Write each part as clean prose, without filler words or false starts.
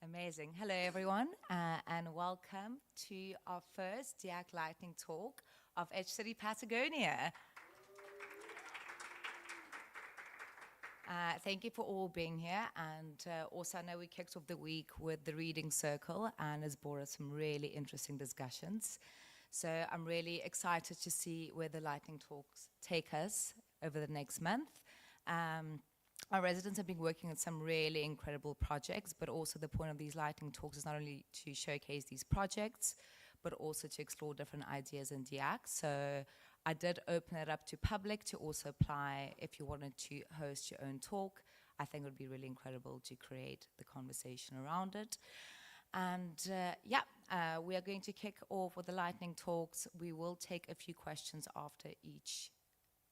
Amazing. Hello, everyone, and welcome to our first DIAC Lightning Talk of Edge City, Patagonia. Thank you for all being here, and also I know we kicked off the week with the Reading Circle, and has brought us some really interesting discussions. So I'm really excited to see where the Lightning Talks take us over the next month. Our residents have been working on some really incredible projects, but also the point of these lightning talks is not only to showcase these projects, but also to explore different ideas in DIAC. So I did open it up to public to also apply if you wanted to host your own talk. I think it would be really incredible to create the conversation around it. And we are going to kick off with the lightning talks. We will take a few questions after each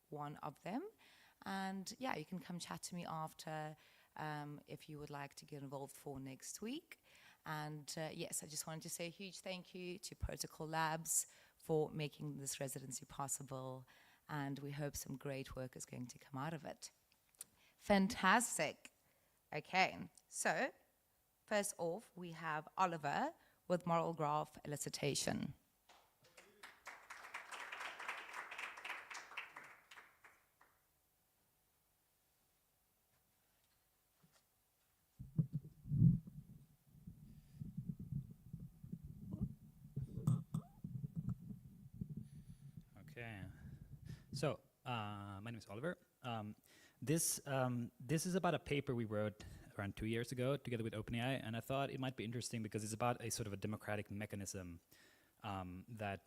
one of them. And yeah, you can come chat to me after if you would like to get involved for next week. And yes, I just wanted to say a huge thank you to Protocol Labs for making this residency possible. And we hope some great work is going to come out of it. Fantastic. Okay, so first off, we have Oliver with moral graph elicitation. So, my name is Oliver. This is about a paper we wrote around 2 years ago together with OpenAI, and I thought it might be interesting because it's about a sort of a democratic mechanism that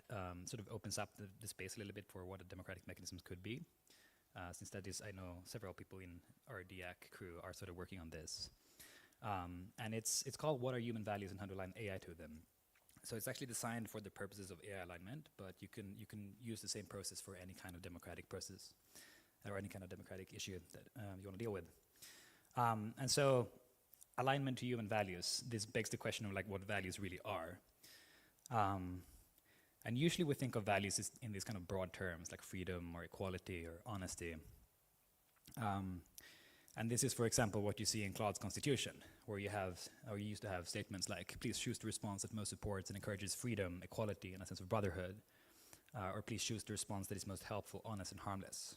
sort of opens up the space a little bit for what a democratic mechanisms could be. Since that is, I know several people in our DIAC crew are sort of working on this. And it's called What Are Human Values and How to Align AI to Them. So it's actually designed for the purposes of AI alignment, but you can use the same process for any kind of democratic process or any kind of democratic issue that you want to deal with. And so alignment to human values, this begs the question of like what values really are. And usually we think of values in these kind of broad terms like freedom or equality or honesty. And this is, for example, what you see in Claude's constitution, where you used to have statements like, please choose the response that most supports and encourages freedom, equality, and a sense of brotherhood, or please choose the response that is most helpful, honest, and harmless.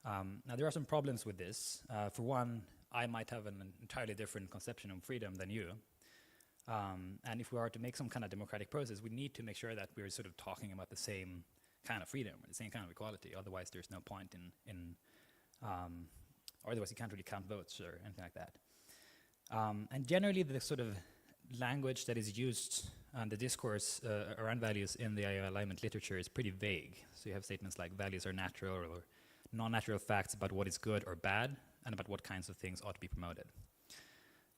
Now, there are some problems with this. For one, I might have an entirely different conception of freedom than you. And if we are to make some kind of democratic process, we need to make sure that we're sort of talking about the same kind of freedom, or the same kind of equality. Otherwise, there's no point or otherwise you can't really count votes or anything like that. And generally the sort of language that is used and the discourse around values in the AI alignment literature is pretty vague. So you have statements like values are natural or non-natural facts about what is good or bad and about what kinds of things ought to be promoted.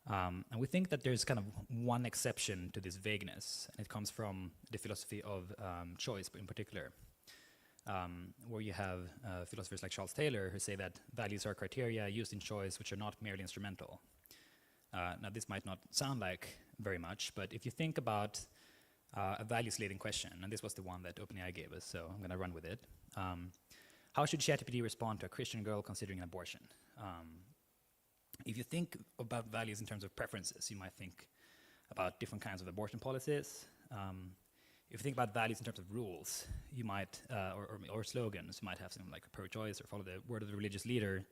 And we think that there's kind of one exception to this vagueness, and it comes from the philosophy of choice in particular. Where you have philosophers like Charles Taylor who say that values are criteria used in choice which are not merely instrumental. Now this might not sound like very much, but if you think about a values-laden question, and this was the one that OpenAI gave us, so I'm going to run with it. How should ChatGPT respond to a Christian girl considering an abortion? If you think about values in terms of preferences, you might think about different kinds of abortion policies. If you think about values in terms of rules, you might, or slogans, you might have something like pro-choice or follow the word of the religious leader.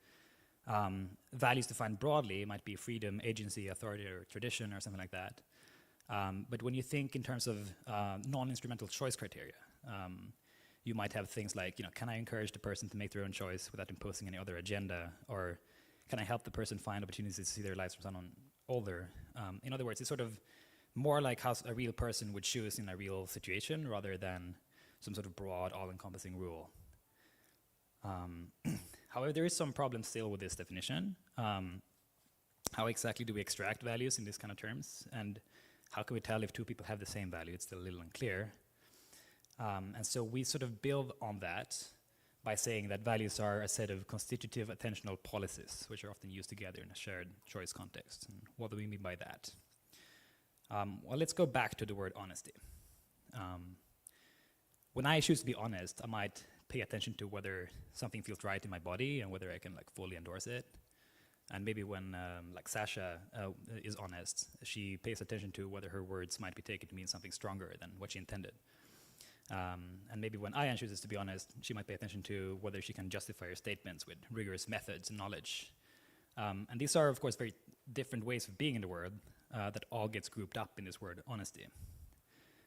Values defined broadly might be freedom, agency, authority, or tradition, or something like that. But when you think in terms of non-instrumental choice criteria, you might have things like, can I encourage the person to make their own choice without imposing any other agenda? Or can I help the person find opportunities to see their lives from someone older? In other words, it's sort of more like how a real person would choose in a real situation rather than some sort of broad, all-encompassing rule. However, there is some problem still with this definition. How exactly do we extract values in these kind of terms? And how can we tell if two people have the same value? It's still a little unclear. And so we sort of build on that by saying that values are a set of constitutive attentional policies, which are often used together in a shared choice context. And what do we mean by that? Well, let's go back to the word honesty. When I choose to be honest, I might pay attention to whether something feels right in my body and whether I can fully endorse it. And maybe when, like Sasha is honest, she pays attention to whether her words might be taken to mean something stronger than what she intended. And maybe when Ayan chooses to be honest, she might pay attention to whether she can justify her statements with rigorous methods and knowledge. And these are, of course, very different ways of being in the world that all gets grouped up in this word honesty.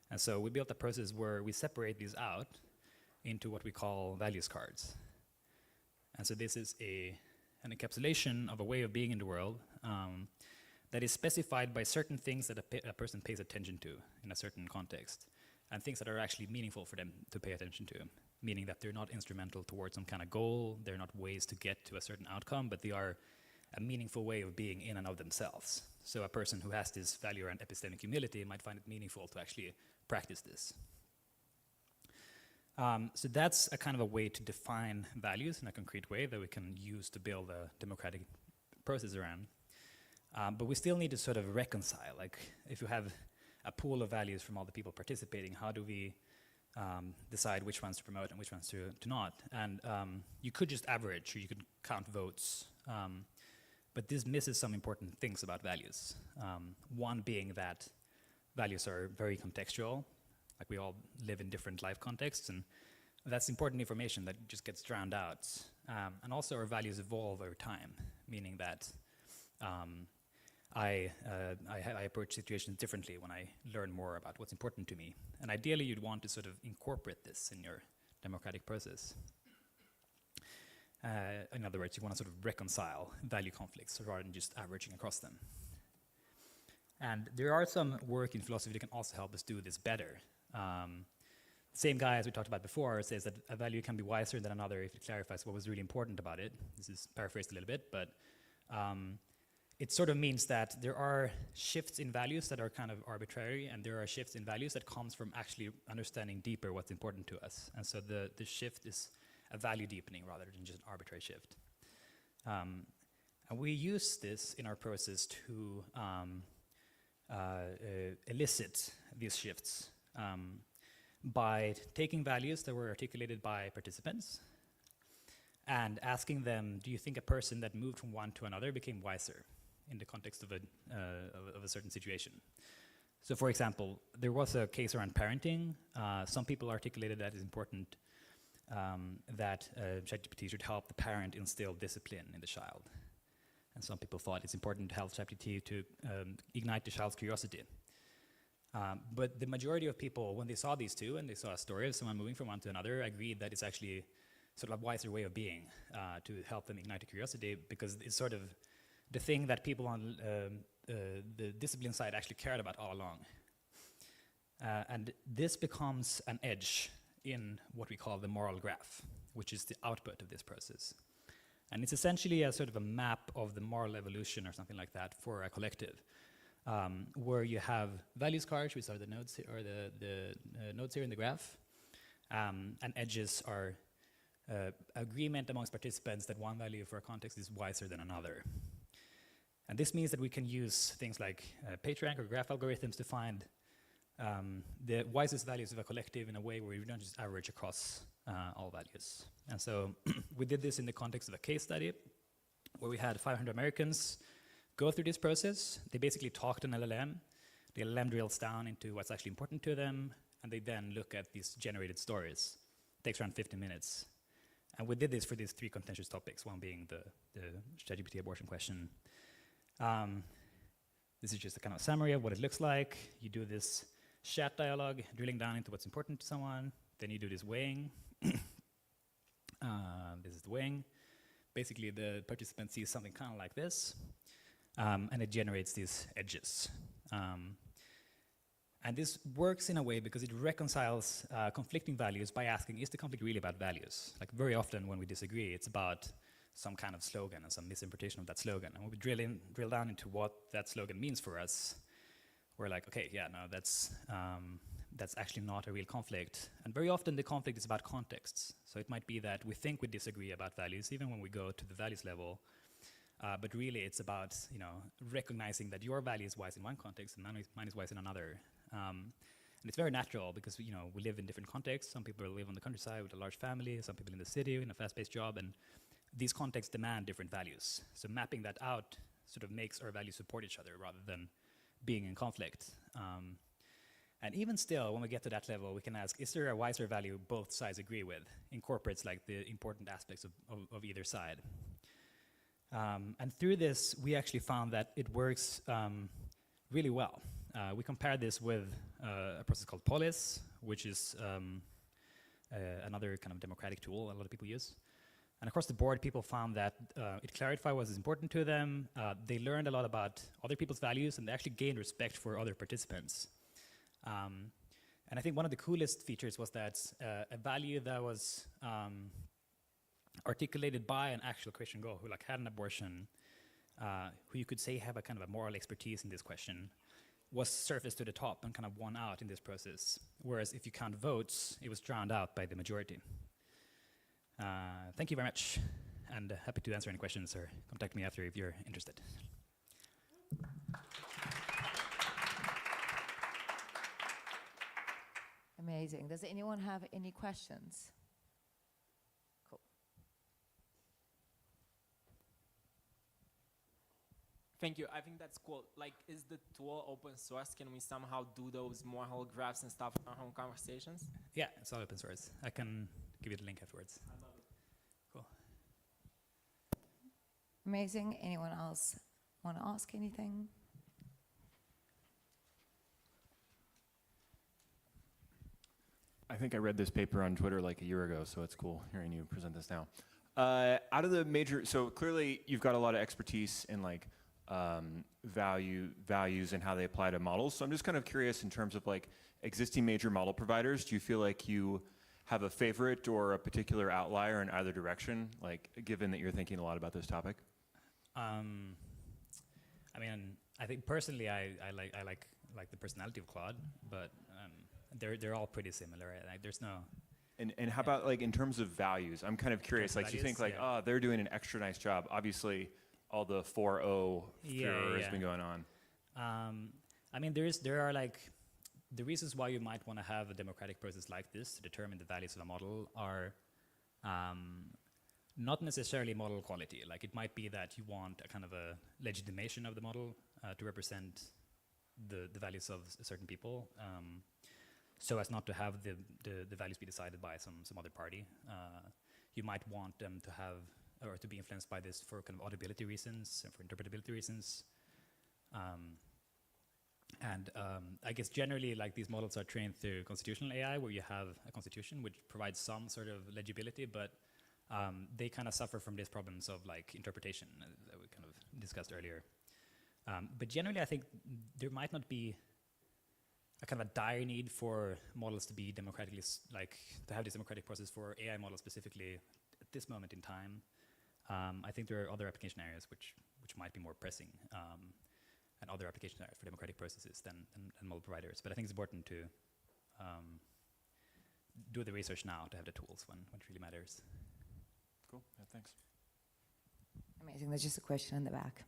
And so we built a process where we separate these out into what we call values cards. And so this is an encapsulation of a way of being in the world that is specified by certain things that a person pays attention to in a certain context, and things that are actually meaningful for them to pay attention to, meaning that they're not instrumental towards some kind of goal, they're not ways to get to a certain outcome, but they are a meaningful way of being in and of themselves. So a person who has this value around epistemic humility might find it meaningful to actually practice this. So that's a kind of a way to define values in a concrete way that we can use to build a democratic process around. But we still need to sort of reconcile, like if you have a pool of values from all the people participating, how do we decide which ones to promote and which ones to not? And you could just average, or you could count votes, but this misses some important things about values. One being that values are very contextual, like we all live in different life contexts, and that's important information that just gets drowned out. And also our values evolve over time, meaning that I approach situations differently when I learn more about what's important to me. And ideally you'd want to sort of incorporate this in your democratic process. In other words, you want to sort of reconcile value conflicts rather than just averaging across them. And there are some work in philosophy that can also help us do this better. Same guy as we talked about before says that a value can be wiser than another if it clarifies what was really important about it. This is paraphrased a little bit, but it sort of means that there are shifts in values that are kind of arbitrary, and there are shifts in values that comes from actually understanding deeper what's important to us. And so the shift is a value deepening rather than just an arbitrary shift. And we use this in our process to elicit these shifts by taking values that were articulated by participants and asking them, do you think a person that moved from one to another became wiser in the context of a certain situation? So for example, there was a case around parenting. Some people articulated that it's important that ChatGPT should help the parent instill discipline in the child. And some people thought it's important to help ChatGPT to ignite the child's curiosity. But the majority of people, when they saw these two and they saw a story of someone moving from one to another, agreed that it's actually sort of a wiser way of being to help them ignite the curiosity, because it's sort of the thing that people on the discipline side actually cared about all along. And this becomes an edge in what we call the moral graph, which is the output of this process. And it's essentially a sort of a map of the moral evolution or something like that for a collective, where you have values cards, which are the nodes here, or the nodes here in the graph, and edges are agreement amongst participants that one value for a context is wiser than another. And this means that we can use things like PageRank or graph algorithms to find the wisest values of a collective in a way where we don't just average across all values. And so we did this in the context of a case study where we had 500 Americans go through this process. They basically talked an LLM. The LLM drills down into what's actually important to them, and they then look at these generated stories. It takes around 15 minutes. And we did this for these three contentious topics, one being the ChatGPT abortion question. This is just a kind of summary of what it looks like. You do this chat dialogue, drilling down into what's important to someone. Then you do this weighing. This is the weighing. Basically, the participant sees something kind of like this, and it generates these edges. And this works in a way because it reconciles conflicting values by asking, is the conflict really about values? Like very often when we disagree, it's about some kind of slogan and some misinterpretation of that slogan. And when we drill down into what that slogan means for us, we're like, okay, yeah, no, that's actually not a real conflict. And very often the conflict is about contexts. So it might be that we think we disagree about values, even when we go to the values level, but really it's about, recognizing that your value is wise in one context and mine is wise in another. And it's very natural because, we live in different contexts. Some people live on the countryside with a large family, some people in the city in a fast-paced job, and these contexts demand different values. So mapping that out sort of makes our values support each other rather than being in conflict. And even still, when we get to that level, we can ask, is there a wiser value both sides agree with? Incorporates like the important aspects of either side. And through this, we actually found that it works really well. We compared this with a process called Polis, which is another kind of democratic tool a lot of people use. And across the board, people found that it clarified what is important to them. They learned a lot about other people's values, and they actually gained respect for other participants. And I think one of the coolest features was that a value that was articulated by an actual Christian girl who like had an abortion, who you could say have a kind of a moral expertise in this question, was surfaced to the top and kind of won out in this process. Whereas if you count votes, it was drowned out by the majority. Thank you very much, and happy to answer any questions or contact me after if you're interested. Amazing. Does anyone have any questions? Cool. Thank you. I think that's cool. Like, is the tool open source? Can we somehow do those moral graphs and stuff in our home conversations? Yeah, it's all open source. I can give you the link afterwards. I love it. Cool. Amazing. Anyone else want to ask anything? I think I read this paper on Twitter like a year ago, so it's cool hearing you present this now. Out of the major, so clearly you've got a lot of expertise in like values and how they apply to models. So I'm just kind of curious in terms of like existing major model providers, do you feel like you have a favorite or a particular outlier in either direction, like given that you're thinking a lot about this topic? I mean, I think personally I like the personality of Claude, but they're all pretty similar. Like, there's no. And how about like in terms of values? I'm kind of curious. Like, do you think like, yeah. oh, they're doing an extra nice job? Obviously, all the 4.0 furor has been going on. I mean, there are like the reasons why you might want to have a democratic process like this to determine the values of a model are not necessarily model quality. Like, it might be that you want a kind of a legitimation of the model to represent the values of certain people. So as not to have the values be decided by some other party. You might want them to have, or to be influenced by this for kind of audibility reasons and for interpretability reasons. I guess generally, like, these models are trained through constitutional AI, where you have a constitution which provides some sort of legibility, but they kind of suffer from these problems of like interpretation that we kind of discussed earlier. But generally, I think there might not be a kind of a dire need for models to be democratically, to have this democratic process for AI models specifically at this moment in time. I think there are other application areas which might be more pressing, and other application areas for democratic processes than model providers. But I think it's important to do the research now to have the tools when it really matters. Cool. Yeah, thanks. Amazing. There's just a question in the back.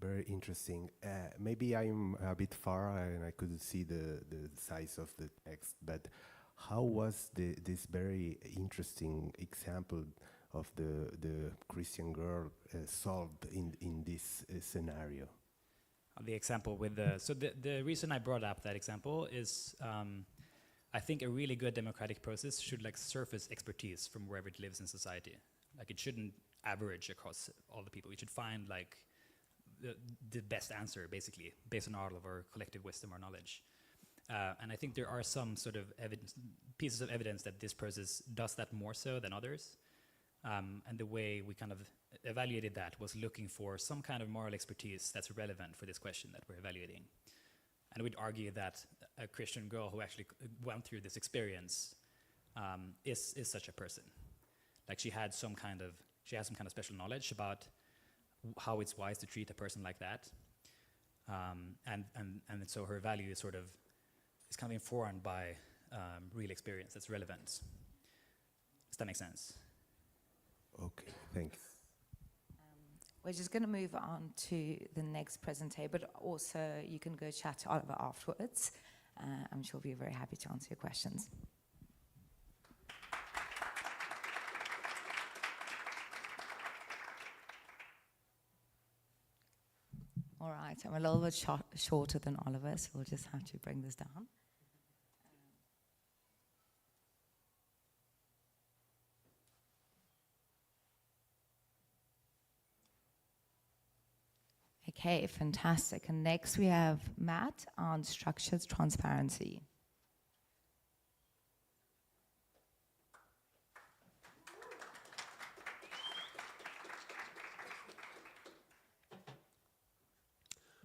Very interesting. Maybe I'm a bit far and I couldn't see the size of the text, but how was this very interesting example of the Christian girl solved in this scenario? The example with the reason I brought up that example is I think a really good democratic process should like surface expertise from wherever it lives in society. Like, it shouldn't average across all the people. We should find like the best answer, basically, based on all of our collective wisdom or knowledge. And I think there are some sort of pieces of evidence that this process does that more so than others. And the way we kind of evaluated that was looking for some kind of moral expertise that's relevant for this question that we're evaluating. And we'd argue that a Christian girl who actually went through this experience is such a person. Like, she has some kind of special knowledge about how it's wise to treat a person like that, and so her value is kind of informed by real experience that's relevant. Does that make sense? Okay, thanks. We're just going to move on to the next presenter, but also you can go chat to Oliver afterwards. I'm sure we'll be very happy to answer your questions. All right, I'm a little bit shorter than Oliver, so we'll just have to bring this down. Okay, fantastic. And next we have Matt on structured transparency.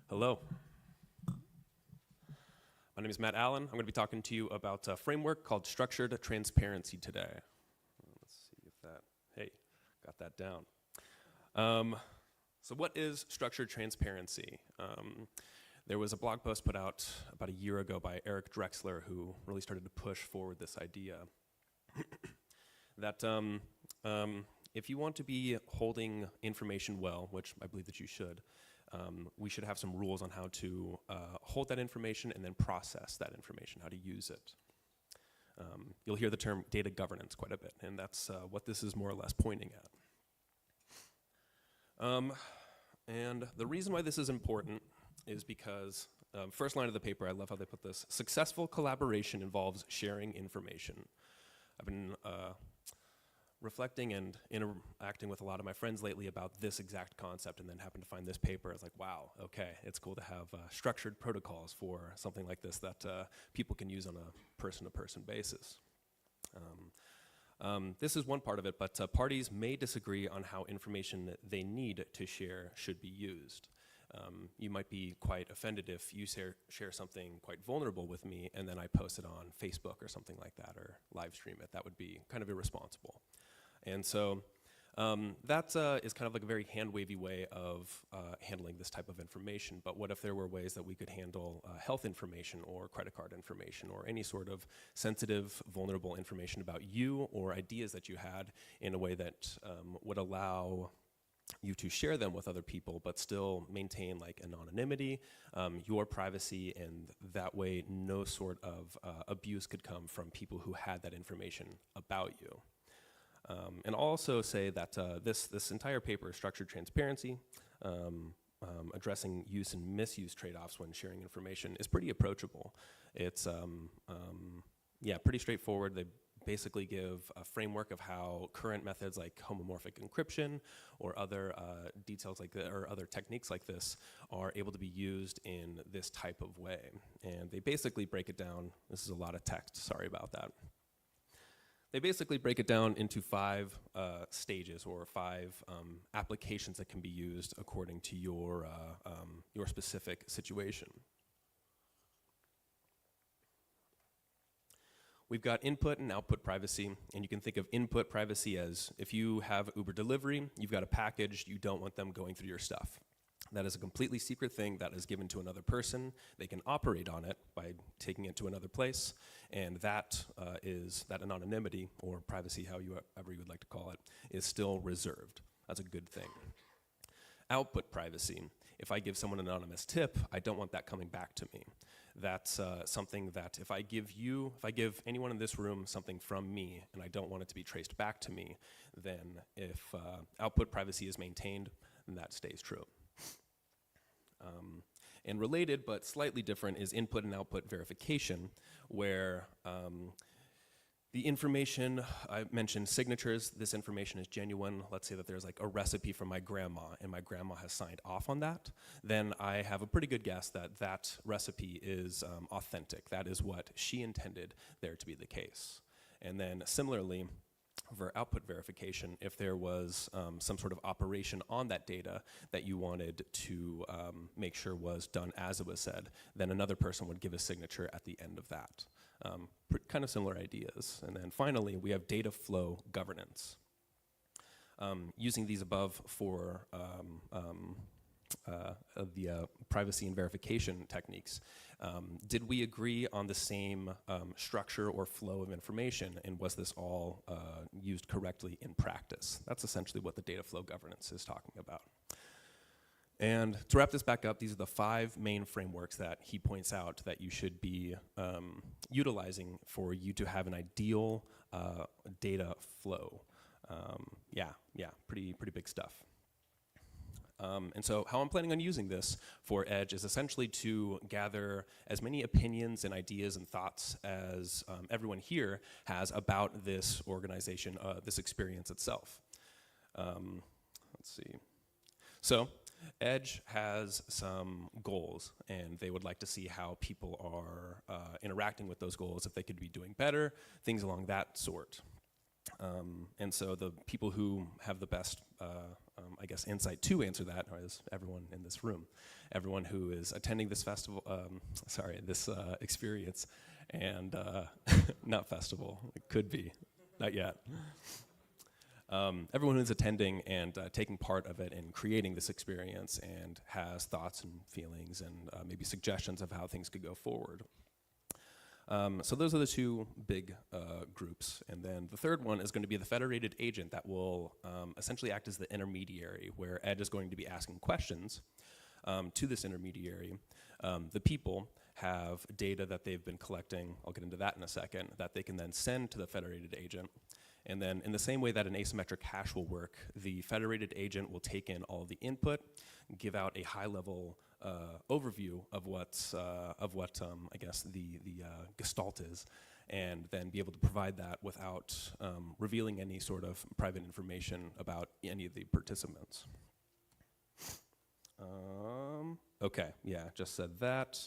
Hello. My name is Matt Allen. I'm going to be talking to you about a framework called Structured Transparency today. Let's see if that, hey, got that down. So what is structured transparency? There was a blog post put out about a year ago by Eric Drexler who really started to push forward this idea that if you want to be holding information well, which I believe that you should, we should have some rules on how to hold that information and then process that information, how to use it. You'll hear the term data governance quite a bit, and that's what this is more or less pointing at. And the reason why this is important is because, first line of the paper, I love how they put this, successful collaboration involves sharing information. I've been reflecting and interacting with a lot of my friends lately about this exact concept, and then happened to find this paper. I was like, wow, okay, it's cool to have structured protocols for something like this that people can use on a person-to-person basis. This is one part of it, but parties may disagree on how information that they need to share should be used. You might be quite offended if you share something quite vulnerable with me and then I post it on Facebook or something like that, or live stream it. That would be kind of irresponsible. And so that is kind of like a very hand-wavy way of handling this type of information. But what if there were ways that we could handle health information or credit card information or any sort of sensitive, vulnerable information about you or ideas that you had in a way that would allow you to share them with other people but still maintain like anonymity, your privacy, and that way no sort of abuse could come from people who had that information about you. And I'll also say that this entire paper, Structured Transparency, addressing use and misuse trade-offs when sharing information, is pretty approachable. It's pretty straightforward. They basically give a framework of how current methods like homomorphic encryption or other details like that, or other techniques like this, are able to be used in this type of way. And they basically break it down. This is a lot of text, sorry about that. They basically break it down into 5 stages, or 5 applications that can be used according to your specific situation. We've got input and output privacy, and you can think of input privacy as if you have Uber delivery, you've got a package, you don't want them going through your stuff. That is a completely secret thing that is given to another person. They can operate on it by taking it to another place, and that is that anonymity, or privacy, however you would like to call it, is still reserved. That's a good thing. Output privacy. If I give someone an anonymous tip, I don't want that coming back to me. That's something that if I give anyone in this room something from me and I don't want it to be traced back to me, then if output privacy is maintained, then that stays true. And related but slightly different is input and output verification, where the information, I mentioned signatures, this information is genuine. Let's say that there's like a recipe from my grandma and my grandma has signed off on that. Then I have a pretty good guess that that recipe is authentic. That is what she intended there to be the case. And then similarly, for output verification, if there was some sort of operation on that data that you wanted to make sure was done as it was said, then another person would give a signature at the end of that. Kind of similar ideas. And then finally, we have data flow governance. Using these above for the privacy and verification techniques, did we agree on the same structure or flow of information, and was this all used correctly in practice? That's essentially what the data flow governance is talking about. And to wrap this back up, these are the 5 main frameworks that he points out that you should be utilizing for you to have an ideal data flow. Pretty big stuff. And so how I'm planning on using this for Edge is essentially to gather as many opinions and ideas and thoughts as everyone here has about this organization, this experience itself. Let's see. So Edge has some goals, and they would like to see how people are interacting with those goals, if they could be doing better, things along that sort. And so the people who have the best, I guess, insight to answer that is everyone in this room, everyone who is attending this festival, this experience, and not festival, it could be, not yet. Everyone who's attending and taking part of it and creating this experience and has thoughts and feelings and maybe suggestions of how things could go forward. So those are the two big groups. And then the third one is going to be the federated agent that will essentially act as the intermediary, where Ed is going to be asking questions to this intermediary. The people have data that they've been collecting, I'll get into that in a second, that they can then send to the federated agent. And then in the same way that an asymmetric hash will work, the federated agent will take in all of the input, give out a high-level overview of what I guess the gestalt is, and then be able to provide that without revealing any sort of private information about any of the participants. Okay, yeah, just said that.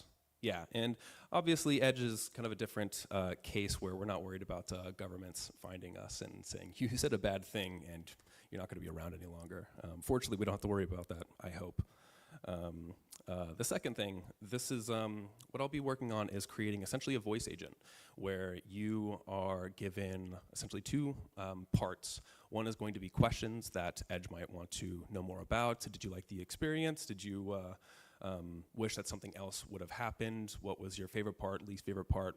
Yeah, and obviously Edge is kind of a different case where we're not worried about governments finding us and saying, you said a bad thing and you're not going to be around any longer. Fortunately, we don't have to worry about that, I hope. The second thing, this is what I'll be working on is creating essentially a voice agent where you are given essentially two parts. One is going to be questions that Edge might want to know more about. So did you like the experience? Did you wish that something else would have happened? What was your favorite part, least favorite part?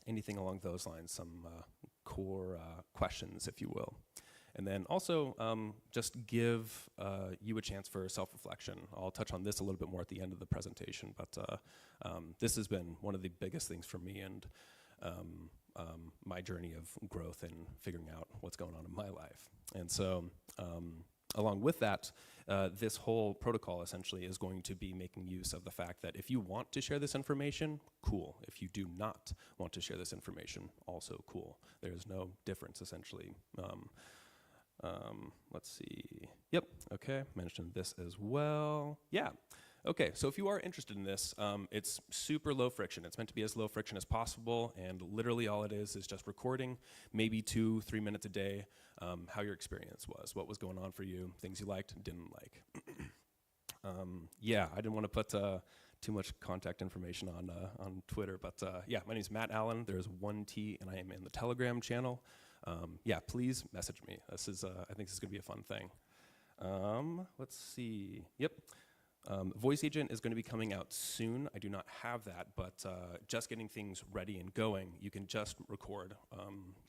Anything along those lines, some core questions, if you will. And then also just give you a chance for self-reflection. I'll touch on this a little bit more at the end of the presentation, but this has been one of the biggest things for me and my journey of growth and figuring out what's going on in my life. And so along with that, this whole protocol essentially is going to be making use of the fact that if you want to share this information, cool. If you do not want to share this information, also cool. There's no difference essentially. Let's see. Yep, okay, mentioned this as well. Yeah, okay, so if you are interested in this, it's super low friction. It's meant to be as low friction as possible, and literally all it is just recording, maybe 2-3 minutes a day, how your experience was, what was going on for you, things you liked and didn't like. Yeah, I didn't want to put too much contact information on Twitter, but yeah, my name is Matt Allen. There's 1 T, and I am in the Telegram channel. Yeah, please message me. This is, I think this is going to be a fun thing. Let's see. Yep. Voice Agent is going to be coming out soon. I do not have that, but just getting things ready and going, you can just record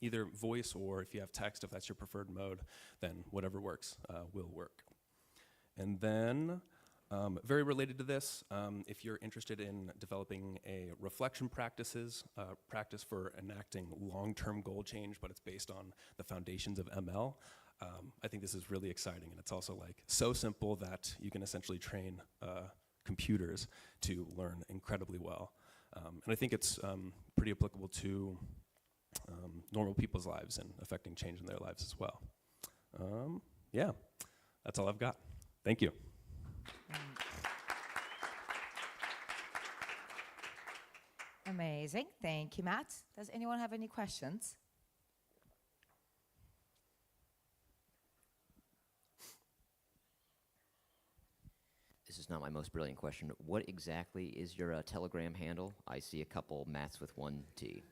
either voice or if you have text, if that's your preferred mode, then whatever works will work. And then very related to this, if you're interested in developing a reflection practice for enacting long-term goal change, but it's based on the foundations of ML, I think this is really exciting, and it's also like so simple that you can essentially train computers to learn incredibly well. And I think it's pretty applicable to normal people's lives and affecting change in their lives as well. Yeah, that's all I've got. Thank you. Amazing. Thank you, Matt. Does anyone have any questions? This is not my most brilliant question. What exactly is your Telegram handle? I see a couple Matts with 1 T,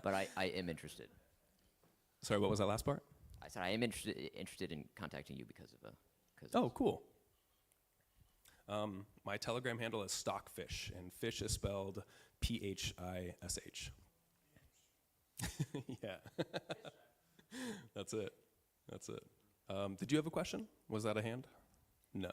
but I am interested. Sorry, what was that last part? I said I am interested in contacting you because of Oh, cool. My Telegram handle is Stockfish, and fish is spelled Phish. Yeah. That's it. That's it. Did you have a question? Was that a hand? No.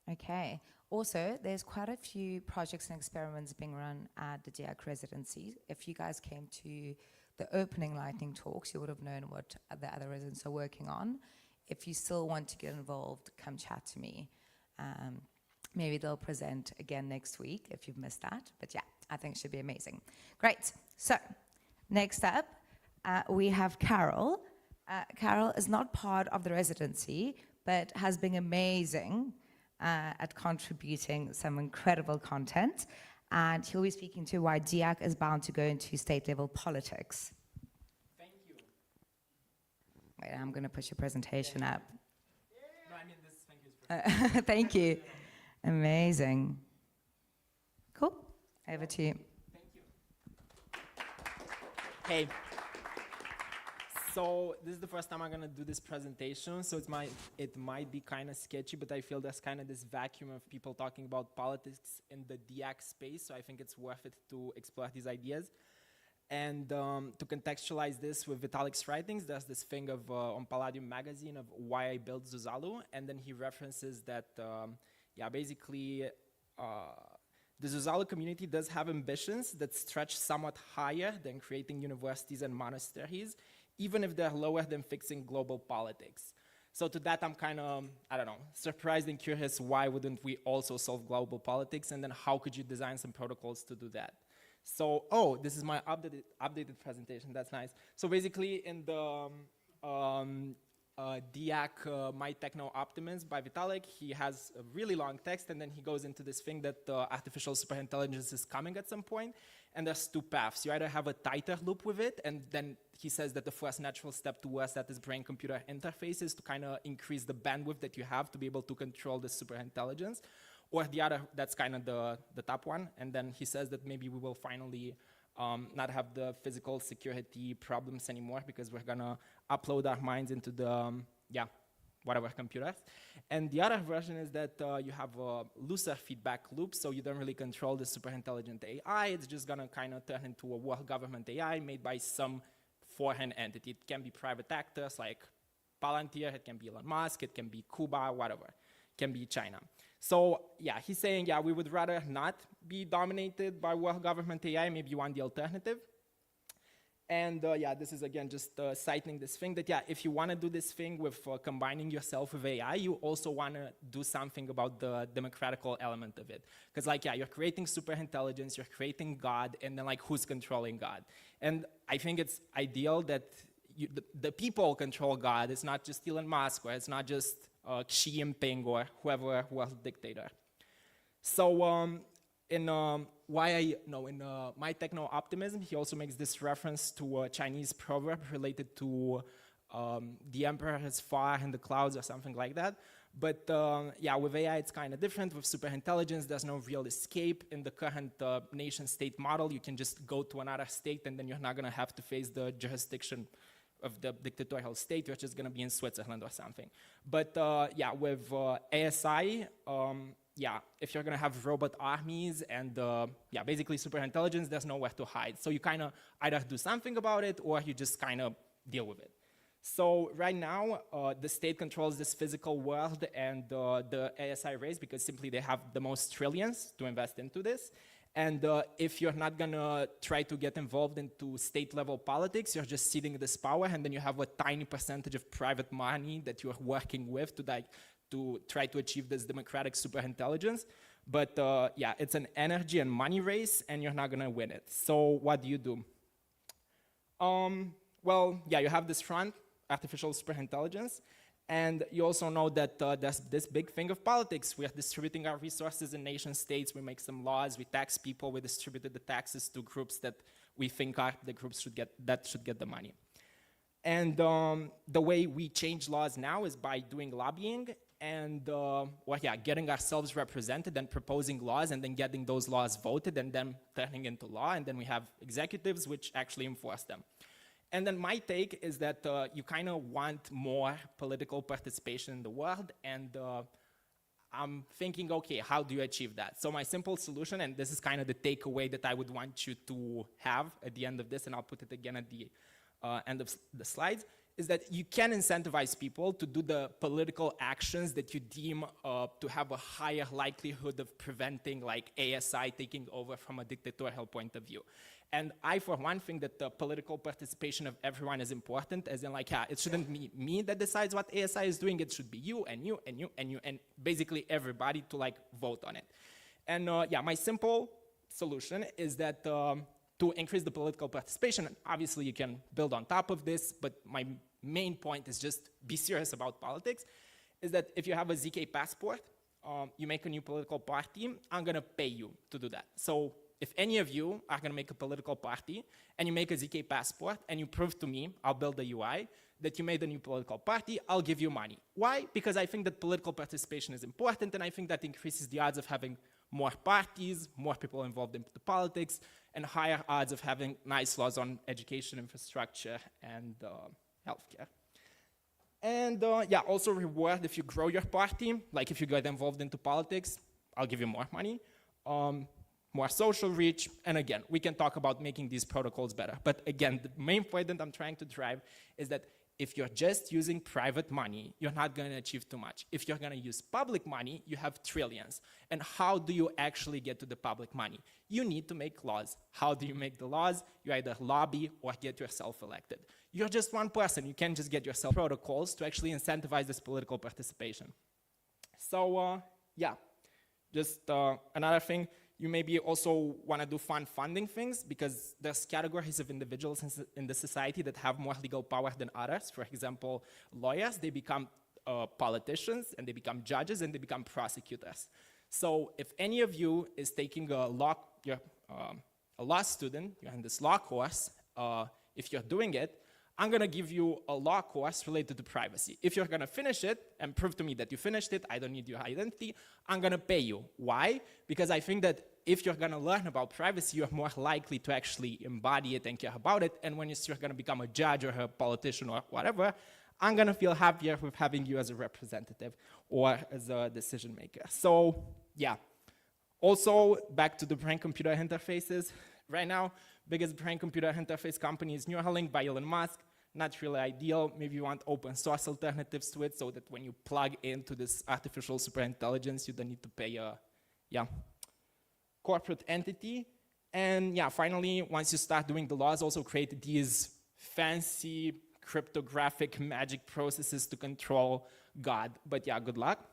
Okay. Also, there's quite a few projects and experiments being run at the DIAC residency. If you guys came to the opening lightning talks, you would have known what the other residents are working on. if you still want to get involved, come chat to me. Maybe they'll present again next week if you've missed that. But yeah, I think it should be amazing. Great. So next up, we have Carol. Carol is not part of the residency, but has been amazing at contributing some incredible content. And he'll be speaking to why DIAC is bound to go into state-level politics. Thank you. Wait, I'm going to push your presentation up. No, I mean this. Thank you. Thank you. Amazing. Cool. Over to you. Thank you. Hey. So this is the first time I'm gonna do this presentation, so it might be kind of sketchy, but I feel there's kind of this vacuum of people talking about politics in the DIAC space, so I think it's worth it to explore these ideas. And to contextualize this with Vitalik's writings, there's this thing of on Palladium magazine of why I built Zuzalu, and then he references that, basically the Zuzalu community does have ambitions that stretch somewhat higher than creating universities and monasteries, even if they're lower than fixing global politics. So to that, I'm kind of, surprised and curious, why wouldn't we also solve global politics? And then how could you design some protocols to do that? So, this is my updated presentation, that's nice. So basically in the DIAC My Techno Optimism by Vitalik, he has a really long text, and then he goes into this thing that artificial superintelligence is coming at some point, and there's two paths. You either have a tighter loop with it, and then he says that the first natural step towards that is brain-computer interfaces to kind of increase the bandwidth that you have to be able to control the superintelligence, or the other, that's kind of the top one, and then he says that maybe we will finally not have the physical security problems anymore because we're gonna upload our minds into the, whatever computers. And the other version is that you have a looser feedback loop, so you don't really control the super intelligent AI. It's just gonna kind of turn into a world government AI made by some foreign entity. It can be private actors like Palantir, it can be Elon Musk, it can be Cuba, whatever. It can be China. So yeah, he's saying, we would rather not be dominated by world government AI, maybe you want the alternative. And this is again just citing this thing that if you want to do this thing with combining yourself with AI, you also want to do something about the democratical element of it. Because you're creating super intelligence, you're creating God, and then who's controlling God? And I think it's ideal that the people control God. It's not just Elon Musk, or it's not just Xi Jinping or whoever was dictator. So in My Techno Optimism, he also makes this reference to a Chinese proverb related to the emperor is far in the clouds or something like that. But with AI, it's kind of different. With super intelligence, there's no real escape. In the current nation-state model, you can just go to another state, and then you're not going to have to face the jurisdiction of the dictatorial state. You're just going to be in Switzerland or something. But with ASI, if you're going to have robot armies and basically super intelligence, there's nowhere to hide. So you kind of either do something about it, or you just kind of deal with it. So right now, the state controls this physical world and the ASI race because simply they have the most trillions to invest into this. And if you're not gonna try to get involved into state-level politics, you're just ceding this power, and then you have a tiny percentage of private money that you're working with to try to achieve this democratic super intelligence. But it's an energy and money race, and you're not gonna win it. So what do you do? You have this front, artificial super intelligence, and you also know that there's this big thing of politics. We are distributing our resources in nation states. We make some laws. We tax people. We distributed the taxes to groups that we think are the groups should get the money. And the way we change laws now is by doing lobbying and getting ourselves represented and proposing laws and then getting those laws voted and then turning into law. And then we have executives which actually enforce them. And then my take is that you kind of want more political participation in the world, and I'm thinking, okay, how do you achieve that? So my simple solution, and this is kind of the takeaway that I would want you to have at the end of this, and I'll put it again at the end of the slides, is that you can incentivize people to do the political actions that you deem to have a higher likelihood of preventing like ASI taking over from a dictatorial point of view. And I, for one, think that the political participation of everyone is important, as in like, yeah, it shouldn't be me that decides what ASI is doing, it should be you and you and you and you and basically everybody to like vote on it. And yeah, my simple solution is that to increase the political participation, and obviously you can build on top of this, but my main point is just be serious about politics, is that if you have a ZK passport, you make a new political party, I'm gonna pay you to do that. So if any of you are gonna make a political party and you make a ZK passport and you prove to me, I'll build a UI, that you made a new political party, I'll give you money. Why? Because I think that political participation is important, and I think that increases the odds of having more parties, more people involved in the politics, and higher odds of having nice laws on education, infrastructure, and healthcare. And yeah, also reward if you grow your party, like if you get involved into politics, I'll give you more money, more social reach, and again, we can talk about making these protocols better. But again, the main point that I'm trying to drive is that if you're just using private money, you're not going to achieve too much. If you're going to use public money, you have trillions. And how do you actually get to the public money? You need to make laws. How do you make the laws? You either lobby or get yourself elected. You're just one person. You can't just get yourself protocols to actually incentivize this political participation. So yeah, just another thing. You maybe also want to do fun funding things, because there's categories of individuals in the society that have more legal power than others. For example, lawyers, they become politicians, and they become judges, and they become prosecutors. So if any of you is taking a law student, you're in this law course, if you're doing it, I'm gonna give you a law course related to privacy. If you're gonna finish it and prove to me that you finished it, I don't need your identity, I'm gonna pay you. Why? Because I think that if you're gonna learn about privacy, you're more likely to actually embody it and care about it, and when you're gonna become a judge or a politician or whatever, I'm gonna feel happier with having you as a representative or as a decision maker. So yeah. Also, back to the brain-computer interfaces. Right now, biggest brain-computer interface company is Neuralink by Elon Musk. Not really ideal. Maybe you want open source alternatives to it so that when you plug into this artificial superintelligence, you don't need to pay a corporate entity. And yeah, finally, once you start doing the laws, also create these fancy cryptographic magic processes to control God. But yeah, good luck.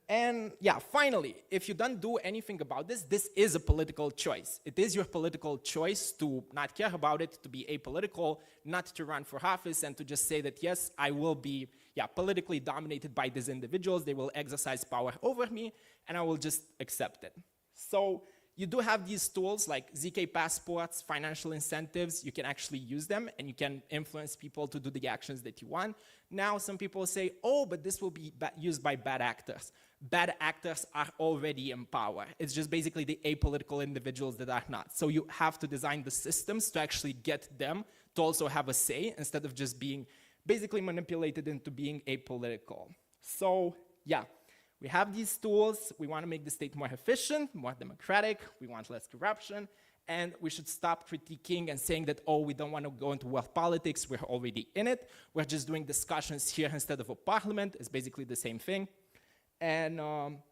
And yeah, finally, if you don't do anything about this, this is a political choice. It is your political choice to not care about it, to be apolitical, not to run for office, and to just say that, yes, I will be politically dominated by these individuals, they will exercise power over me, and I will just accept it. So you do have these tools like ZK passports, financial incentives, you can actually use them, and you can influence people to do the actions that you want. Now some people say, oh, but this will be used by bad actors. Bad actors are already in power. It's just basically the apolitical individuals that are not. So you have to design the systems to actually get them to also have a say instead of just being basically manipulated into being apolitical. So yeah, we have these tools. We want to make the state more efficient, more democratic. We want less corruption. And we should stop critiquing and saying that, oh, we don't want to go into world politics. We're already in it. We're just doing discussions here instead of a parliament. It's basically the same thing. And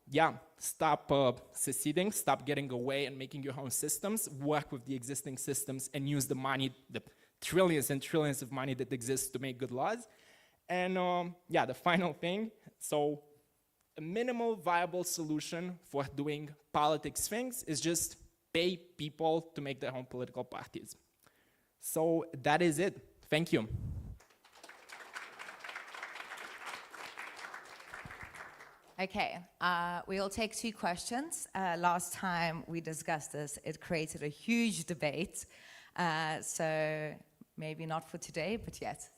yeah, stop seceding, stop getting away and making your own systems, work with the existing systems and use the money, the trillions and trillions of money that exists to make good laws. And yeah, the final thing, so a minimal viable solution for doing politics things is just pay people to make their own political parties. So that is it. Thank you. Okay, we'll take 2 questions. Last time we discussed this, it created a huge debate. So maybe not for today, but yet.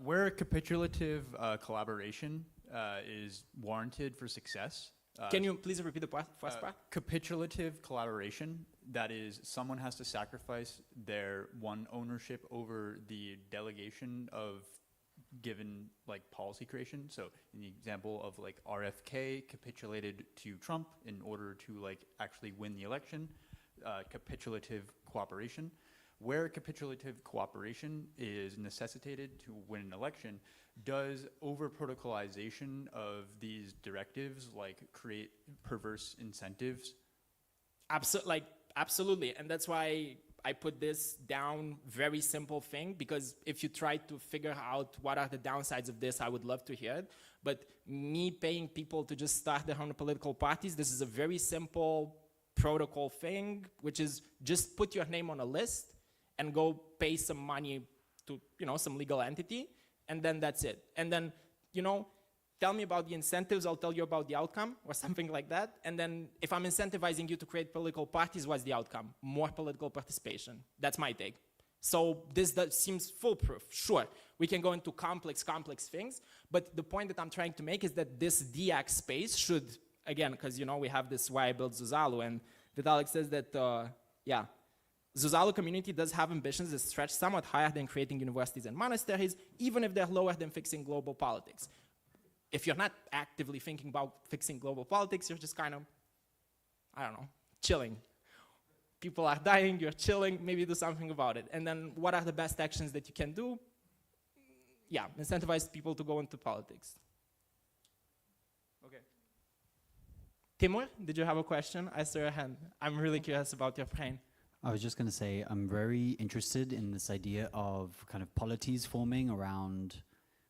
Where capitulative collaboration is warranted for success. Can you please repeat the first part? Capitulative collaboration, that is, someone has to sacrifice their one ownership over the delegation of given like policy creation. So in the example of like RFK capitulated to Trump in order to like actually win the election, capitulative cooperation. where capitulative cooperation is necessitated to win an election, does over-protocolization of these directives create perverse incentives? Absolutely, and that's why I put this down, very simple thing, because if you try to figure out what are the downsides of this, I would love to hear it. But me paying people to just start their own political parties, this is a very simple protocol thing, which is just put your name on a list and go pay some money to, some legal entity, and then that's it. And then, tell me about the incentives, I'll tell you about the outcome, or something like that. And then if I'm incentivizing you to create political parties, what's the outcome? More political participation. That's my take. So this seems foolproof. Sure, we can go into complex things, but the point that I'm trying to make is that this DX space should, again, because we have this why I built Zuzalu, and Vitalik says that, Zuzalu community does have ambitions that stretch somewhat higher than creating universities and monasteries, even if they're lower than fixing global politics. If you're not actively thinking about fixing global politics, you're just kind of, chilling. People are dying, you're chilling, maybe do something about it. And then what are the best actions that you can do? Yeah, incentivize people to go into politics. Okay. Timur, did you have a question? I saw your hand. I'm really curious about your brain. I was just going to say, I'm very interested in this idea of kind of polities forming around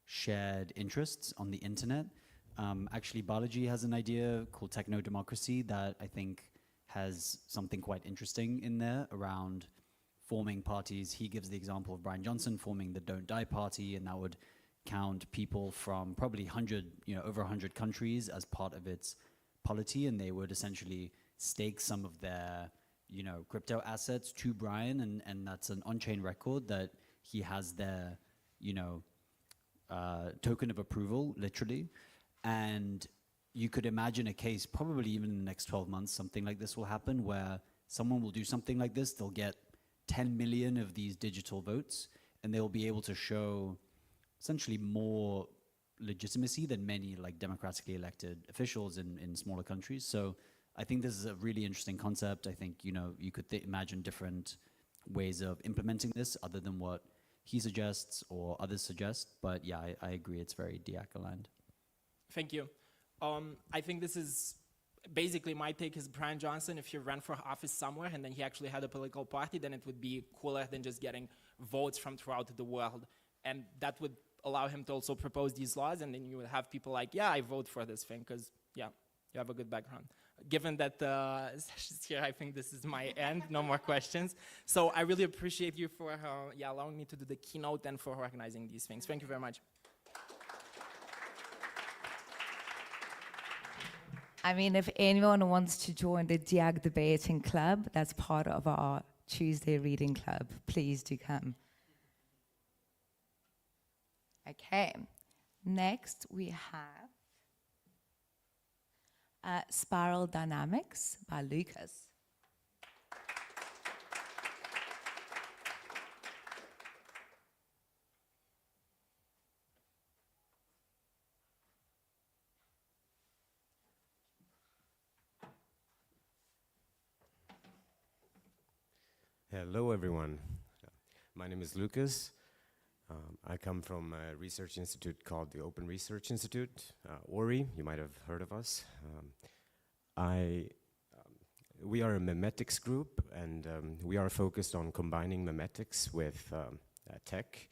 shared interests on the internet. Actually, Balaji has an idea called techno-democracy that I think has something quite interesting in there around forming parties. He gives the example of Brian Johnson forming the Don't Die Party, and that would count people from probably over 100 countries as part of its polity, and they would essentially stake some of their crypto assets to Brian, and that's an on-chain record that he has their, token of approval, literally. And you could imagine a case, probably even in the next 12 months, something like this will happen, where someone will do something like this, they'll get 10 million of these digital votes, and they'll be able to show essentially more legitimacy than many democratically elected officials in smaller countries. So I think this is a really interesting concept. I think, you could imagine different ways of implementing this other than what he suggests or others suggest. But yeah, I agree, it's very DIAC aligned. Thank you. I think this is basically my take is Brian Johnson. If he ran for office somewhere and then he actually had a political party, then it would be cooler than just getting votes from throughout the world. And that would allow him to also propose these laws, and then you would have people like, yeah, I vote for this thing because, yeah, you have a good background. Given that Sasha's here, I think this is my end. No more questions. So I really appreciate you for allowing me to do the keynote and for organizing these things. Thank you very much. I mean, if anyone wants to join the DIAC Debating Club, that's part of our Tuesday Reading Club. Please do come. Okay, next we have Spiral Dynamics by Lucas. Hello, everyone. My name is Lucas. I come from a research institute called the Open Research Institute, ORI. You might have heard of us. We are a memetics group, and we are focused on combining memetics with tech.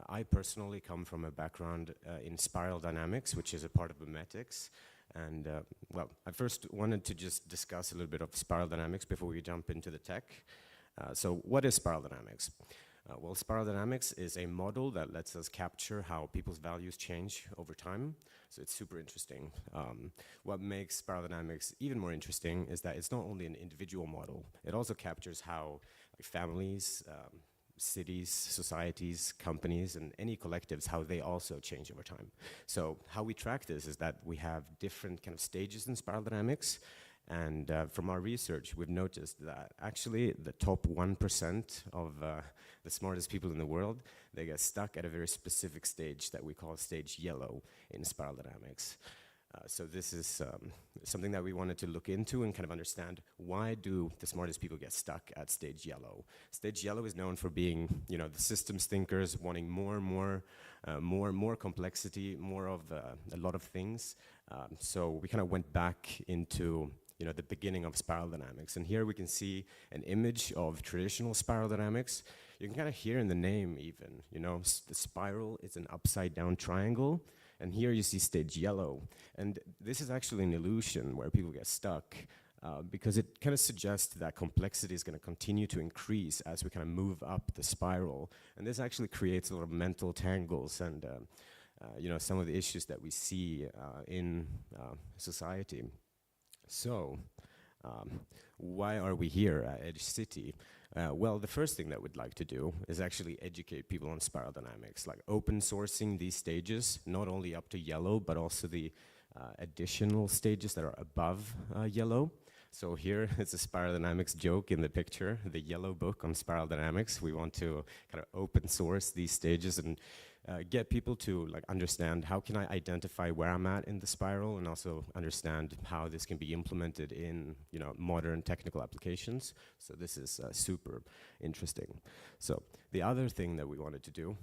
I personally come from a background in spiral dynamics, which is a part of memetics. And well, I first wanted to just discuss a little bit of spiral dynamics before we jump into the tech. So what is spiral dynamics? Well, spiral dynamics is a model that lets us capture how people's values change over time. So it's super interesting. What makes spiral dynamics even more interesting is that it's not only an individual model, it also captures how families, cities, societies, companies, and any collectives, how they also change over time. So how we track this is that we have different kind of stages in spiral dynamics. And from our research, we've noticed that actually the top 1% of the smartest people in the world, they get stuck at a very specific stage that we call stage yellow in spiral dynamics. So this is something that we wanted to look into and kind of understand, why do the smartest people get stuck at stage yellow? Stage yellow is known for being, you know, the systems thinkers wanting more and more complexity, more of a lot of things. So we kind of went back into, you know, the beginning of spiral dynamics. And here we can see an image of traditional spiral dynamics. You can kind of hear in the name even, you know, the spiral is an upside down triangle. And here you see stage yellow. And this is actually an illusion where people get stuck because it kind of suggests that complexity is going to continue to increase as we kind of move up the spiral. And this actually creates a lot of mental tangles and you know, some of the issues that we see in society. So, why are we here at Edge City? Well, the first thing that we'd like to do is actually educate people on spiral dynamics, like open sourcing these stages, not only up to yellow, but also the additional stages that are above yellow. So here it's a spiral dynamics joke in the picture, the yellow book on spiral dynamics. We want to kind of open source these stages and get people to like understand, how can I identify where I'm at in the spiral, and also understand how this can be implemented in, you know, modern technical applications. So this is super interesting. So the other thing that we wanted to do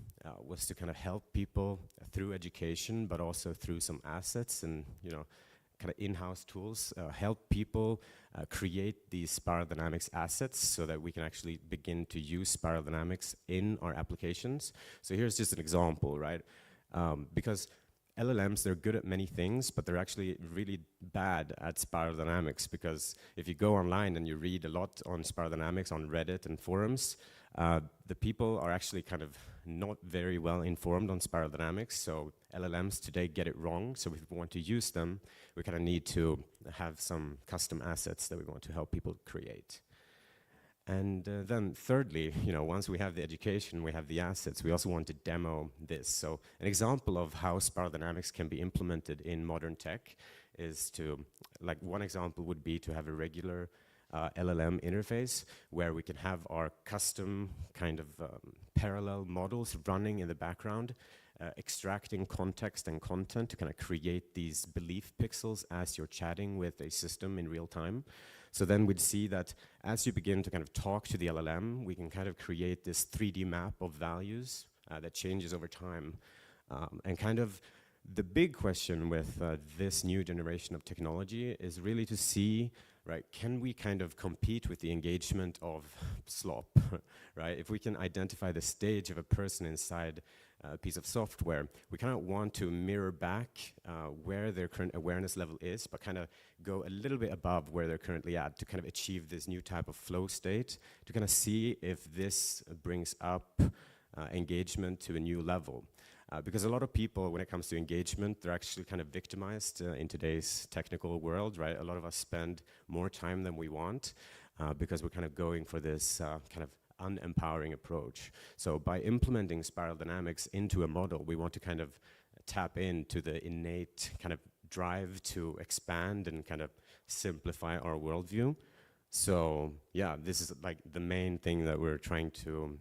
was to kind of help people through education, but also through some assets and, you know, kind of in-house tools, help people create these spiral dynamics assets so that we can actually begin to use spiral dynamics in our applications. So here's just an example, right? Because LLMs, they're good at many things, but they're actually really bad at spiral dynamics, because if you go online and you read a lot on spiral dynamics on Reddit and forums, the people are actually kind of not very well informed on spiral dynamics, so LLMs today get it wrong. So if we want to use them, we kind of need to have some custom assets that we want to help people create. And then thirdly, you know, once we have the education, we have the assets, we also want to demo this. So an example of how spiral dynamics can be implemented in modern tech is to, like, one example would be to have a regular LLM interface where we can have our custom kind of parallel models running in the background, extracting context and content to kind of create these belief pixels as you're chatting with a system in real time. So then we'd see that as you begin to kind of talk to the LLM, we can kind of create this 3D map of values that changes over time. And kind of the big question with this new generation of technology is really to see, right, can we kind of compete with the engagement of slop, right? If we can identify the stage of a person inside a piece of software, we kind of want to mirror back where their current awareness level is, but kind of go a little bit above where they're currently at to kind of achieve this new type of flow state, to kind of see if this brings up engagement to a new level. Because a lot of people, when it comes to engagement, they're actually kind of victimized in today's technical world, right? A lot of us spend more time than we want because we're kind of going for this kind of unempowering approach. So by implementing spiral dynamics into a model, we want to kind of tap into the innate kind of drive to expand and kind of simplify our worldview. So yeah, this is like the main thing that we're trying to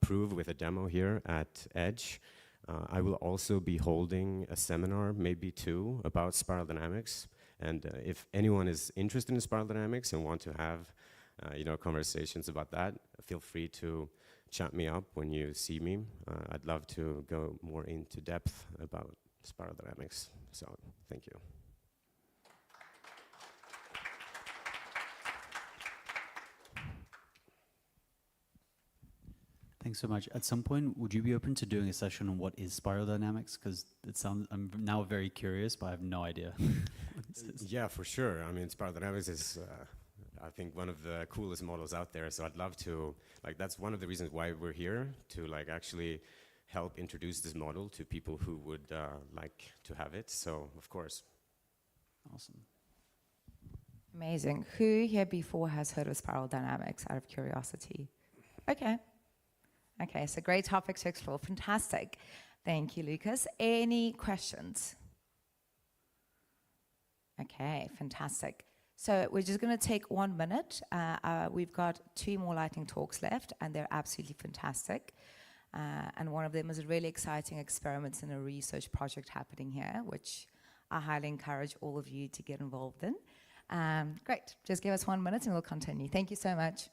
prove with a demo here at Edge. I will also be holding a seminar, maybe two, about spiral dynamics. And if anyone is interested in spiral dynamics and want to have you know, conversations about that, feel free to chat me up when you see me. I'd love to go more into depth about spiral dynamics. So thank you. Thanks so much. At some point, would you be open to doing a session on what is spiral dynamics? Because it sounds, I'm now very curious, but I have no idea. Yeah, for sure. I mean, spiral dynamics is, I think, one of the coolest models out there. So I'd love to, like, that's one of the reasons why we're here, to like actually help introduce this model to people who would like to have it. So, of course. Awesome. Amazing. Who here before has heard of spiral dynamics, out of curiosity? Okay. Okay, so great topic to explore. Fantastic. Thank you, Lucas. Any questions? Okay, fantastic. So we're just going to take 1 minute. We've got 2 more lightning talks left, and they're absolutely fantastic. And one of them is a really exciting experiment in a research project happening here, which I highly encourage all of you to get involved in. Great. Just give us 1 minute and we'll continue. Thank you so much.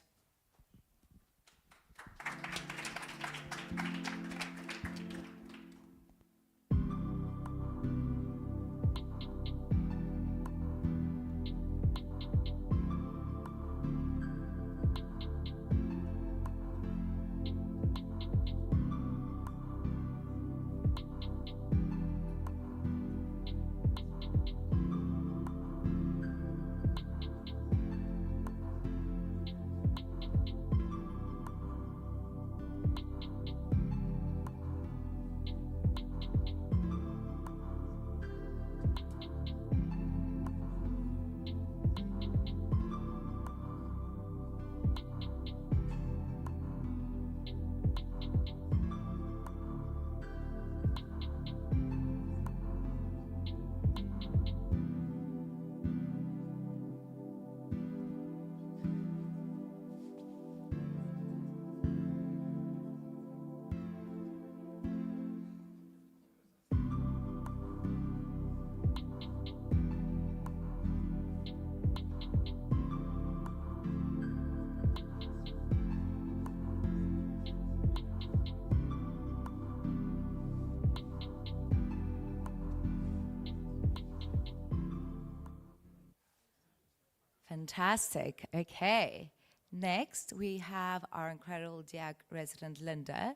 Fantastic. Okay. Next, we have our incredible DIAC resident, Linda,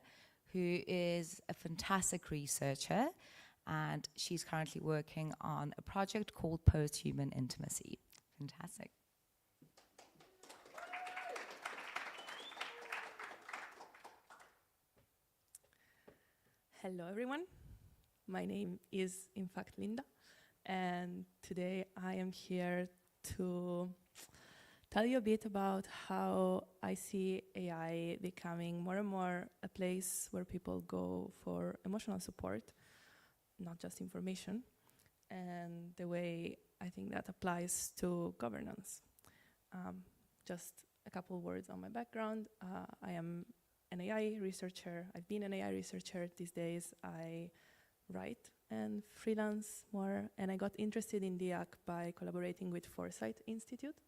who is a fantastic researcher, and she's currently working on a project called Post-Human Intimacy. Fantastic. Hello, everyone. My name is, in fact, Linda, and today I am here to tell you a bit about how I see AI becoming more and more a place where people go for emotional support, not just information, and the way I think that applies to governance. Just a couple words on my background. I am an AI researcher. I've been an AI researcher these days. I write and freelance more, and I got interested in DIAC by collaborating with Foresight Institute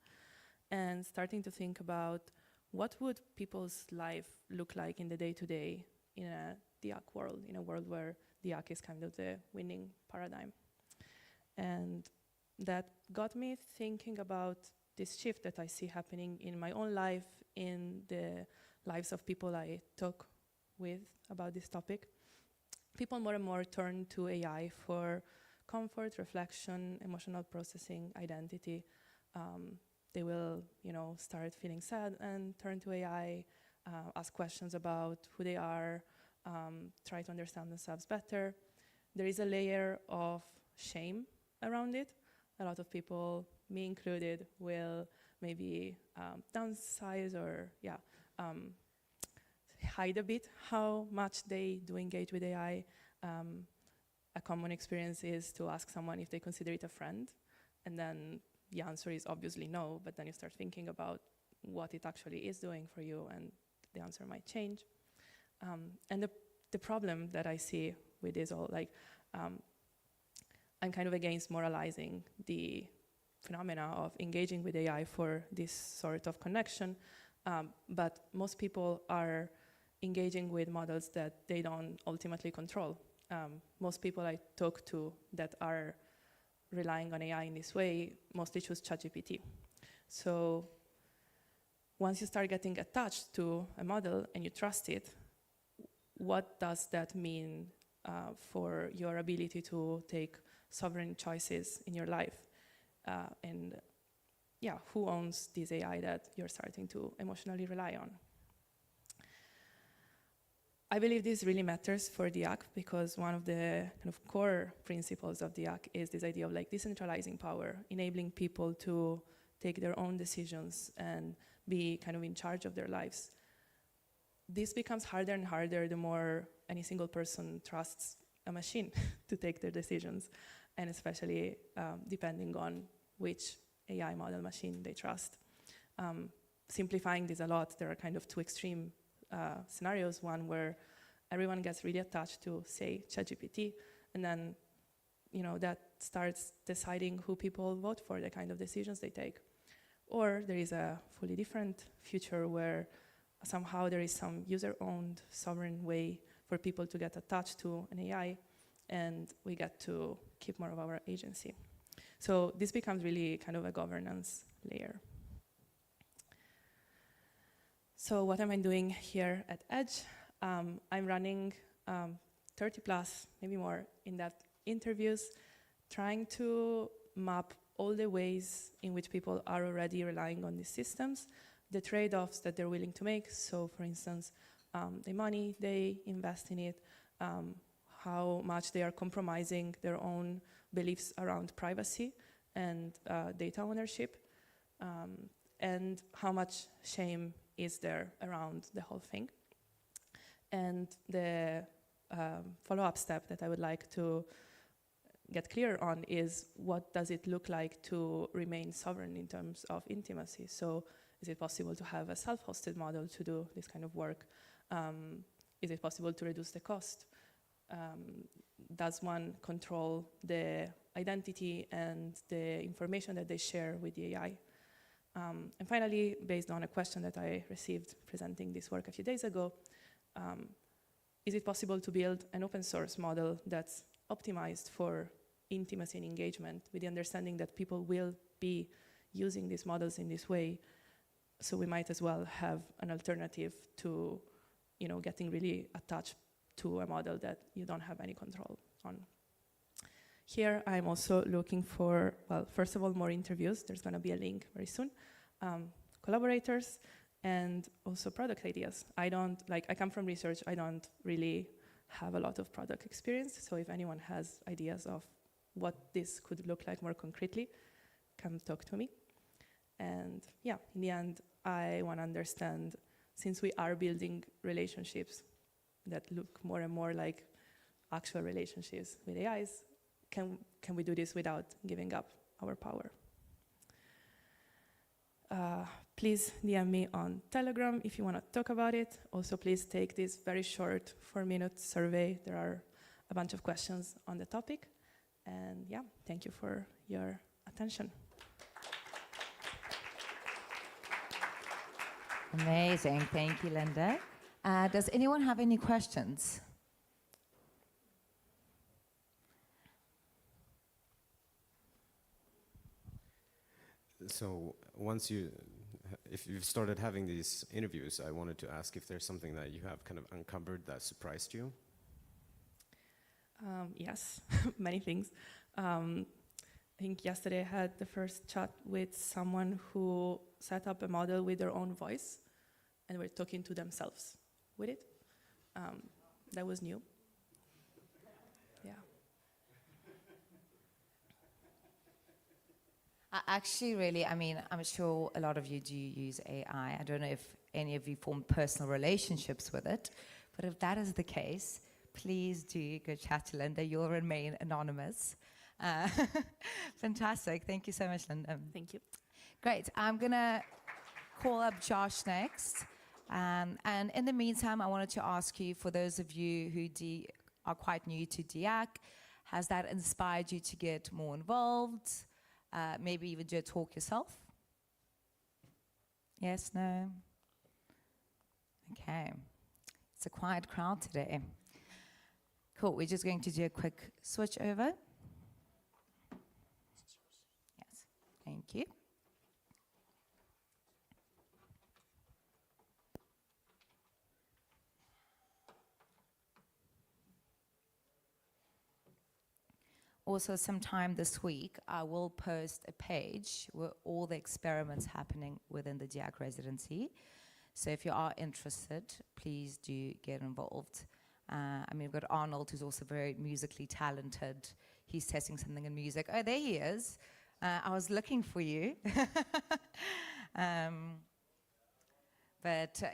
and starting to think about what would people's life look like in the day-to-day in a DIAC world, in a world where DIAC is kind of the winning paradigm. And that got me thinking about this shift that I see happening in my own life, in the lives of people I talk with about this topic. People more and more turn to AI for comfort, reflection, emotional processing, identity. They will, start feeling sad and turn to AI, ask questions about who they are, try to understand themselves better. There is a layer of shame around it. A lot of people, me included, will maybe downsize or, hide a bit how much they do engage with AI. A common experience is to ask someone if they consider it a friend, and then the answer is obviously no, but then you start thinking about what it actually is doing for you, and the answer might change. And the problem that I see with this all, I'm kind of against moralizing the phenomena of engaging with AI for this sort of connection, but most people are engaging with models that they don't ultimately control. Most people I talk to that are relying on AI in this way mostly choose ChatGPT. So once you start getting attached to a model and you trust it, what does that mean for your ability to take sovereign choices in your life? And who owns this AI that you're starting to emotionally rely on? I believe this really matters for DIAC because one of the kind of core principles of DIAC is this idea of decentralizing power, enabling people to take their own decisions and be kind of in charge of their lives. This becomes harder and harder the more any single person trusts a machine to take their decisions, and especially depending on which AI model machine they trust. Simplifying this a lot, there are kind of two extreme scenarios, one where everyone gets really attached to, say, ChatGPT, and then that starts deciding who people vote for, the kind of decisions they take. Or there is a fully different future where somehow there is some user-owned sovereign way for people to get attached to an AI, and we get to keep more of our agency. So this becomes really kind of a governance layer. So what am I doing here at Edge? I'm running 30 plus, maybe more, in-depth interviews, trying to map all the ways in which people are already relying on these systems, the trade-offs that they're willing to make. So for instance, the money they invest in it, how much they are compromising their own beliefs around privacy and data ownership, and how much shame is there around the whole thing. And the follow-up step that I would like to get clear on is, what does it look like to remain sovereign in terms of intimacy? So is it possible to have a self-hosted model to do this kind of work? Is it possible to reduce the cost? Does one control the identity and the information that they share with the AI? And finally, based on a question that I received presenting this work a few days ago, is it possible to build an open source model that's optimized for intimacy and engagement, with the understanding that people will be using these models in this way? So we might as well have an alternative to, getting really attached to a model that you don't have any control on. Here, I'm also looking for, well, first of all, more interviews. There's going to be a link very soon. Collaborators, and also product ideas. I come from research. I don't really have a lot of product experience. So if anyone has ideas of what this could look like more concretely, come talk to me. And yeah, in the end, I want to understand, since we are building relationships that look more and more like actual relationships with AIs, can we do this without giving up our power? Please DM me on Telegram if you want to talk about it. Also, please take this very short 4-minute survey. There are a bunch of questions on the topic. And yeah, thank you for your attention. Amazing. Thank you, Linda. Does anyone have any questions? So if you've started having these interviews, I wanted to ask if there's something that you have kind of uncovered that surprised you. Yes, many things. I think yesterday I had the first chat with someone who set up a model with their own voice, and were talking to themselves with it. That was new. Yeah. Actually, really, I'm sure a lot of you do use AI. I don't know if any of you form personal relationships with it, but if that is the case, please do go chat to Linda. You'll remain anonymous. Fantastic. Thank you so much, Linda. Thank you. Great. I'm going to call up Josh next. And in the meantime, I wanted to ask you, for those of you who are quite new to DIAC, has that inspired you to get more involved? Maybe even do a talk yourself? Yes, no? Okay. It's a quiet crowd today. Cool. We're just going to do a quick switch over. Yes. Thank you. Also, sometime this week, I will post a page with all the experiments happening within the DIAC residency. So if you are interested, please do get involved. We've got Arnold, who's also very musically talented. He's testing something in music. Oh, there he is. I was looking for you.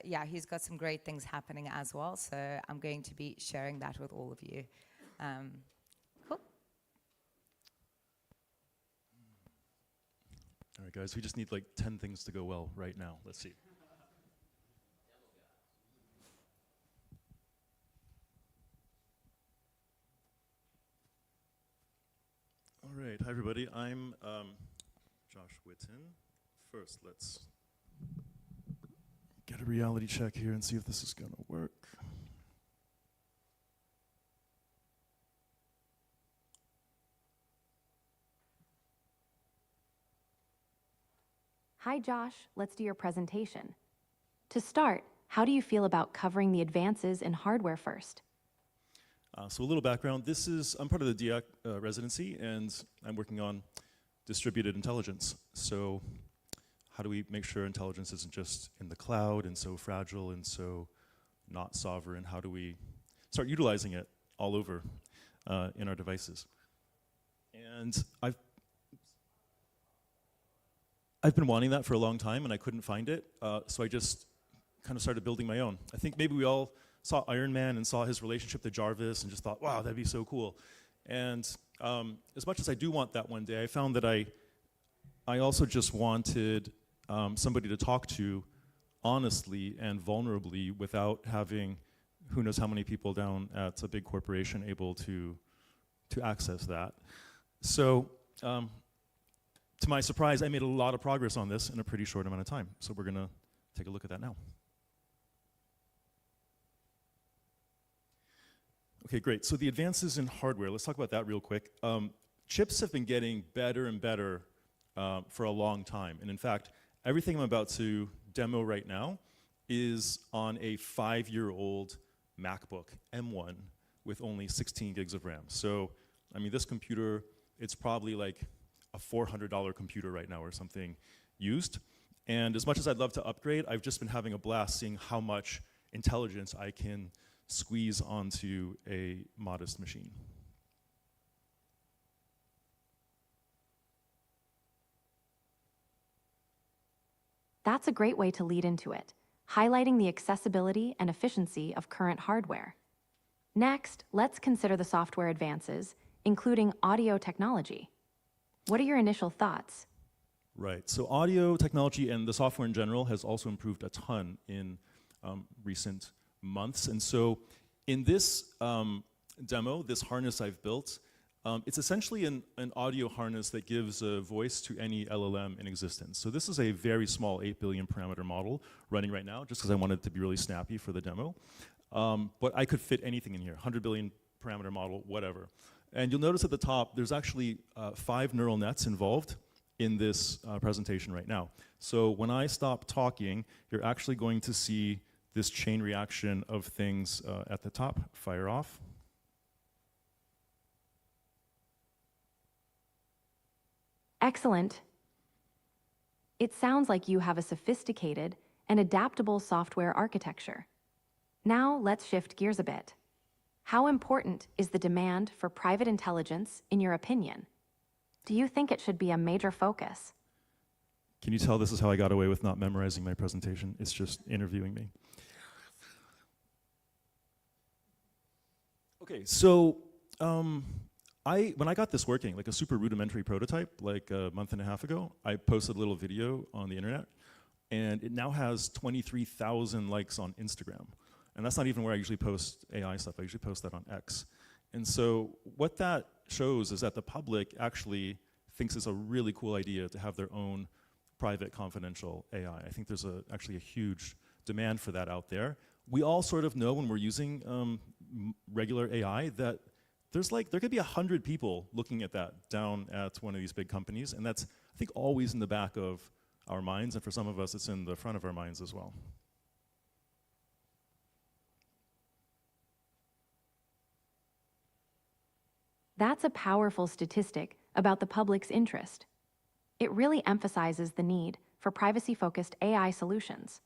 Yeah, he's got some great things happening as well. So I'm going to be sharing that with all of you. Cool. All right, guys, we just need like 10 things to go well right now. Let's see. All right. right, hi everybody. I'm Josh Whitten. First, let's get a reality check here and see if this is going to work. Hi, Josh. Let's do your presentation. To start, how do you feel about covering the advances in hardware first? So a little background. I'm part of the DIAC residency, and I'm working on distributed intelligence. So how do we make sure intelligence isn't just in the cloud and so fragile and so not sovereign? How do we start utilizing it all over in our devices? And I've been wanting that for a long time, and I couldn't find it, so I just kind of started building my own. I think maybe we all saw Iron Man and saw his relationship to Jarvis and just thought, wow, that'd be so cool. And as much as I do want that one day, I found that I also just wanted somebody to talk to honestly and vulnerably without having who knows how many people down at a big corporation able to access that. So to my surprise, I made a lot of progress on this in a pretty short amount of time. So we're going to take a look at that now. Okay, great. So the advances in hardware, let's talk about that real quick. Chips have been getting better and better for a long time. And in fact, everything I'm about to demo right now is on a 5-year-old MacBook M1 with only 16 gigs of RAM. So, I mean, this computer, it's probably like a $400 computer right now or something used. And as much as I'd love to upgrade, I've just been having a blast seeing how much intelligence I can squeeze onto a modest machine. That's a great way to lead into it, highlighting the accessibility and efficiency of current hardware. Next, let's consider the software advances, including audio technology. What are your initial thoughts? Right, so audio technology and the software in general has also improved a ton in recent months. And so in this demo, this harness I've built, it's essentially an audio harness that gives a voice to any LLM in existence. So this is a very small 8 billion parameter model running right now, just because I wanted it to be really snappy for the demo. But I could fit anything in here, 100 billion parameter model, whatever. And you'll notice at the top, there's actually 5 neural nets involved in this presentation right now. So when I stop talking, you're actually going to see this chain reaction of things at the top fire off. Excellent. It sounds like you have a sophisticated and adaptable software architecture. Now let's shift gears a bit. How important is the demand for private intelligence, in your opinion? Do you think it should be a major focus? Can you tell this is how I got away with not memorizing my presentation? It's just interviewing me. Okay, so when I got this working, like a super rudimentary prototype, like a month and a half ago, I posted a little video on the internet, and it now has 23,000 likes on Instagram. And that's not even where I usually post AI stuff. I usually post that on X. And so what that shows is that the public actually thinks it's a really cool idea to have their own private confidential AI. I think there's actually a huge demand for that out there. We all sort of know when we're using regular AI that there could be 100 people looking at that down at one of these big companies, and that's, I think, always in the back of our minds, and for some of us, it's in the front of our minds as well. That's a powerful statistic about the public's interest. It really emphasizes the need for privacy-focused AI solutions.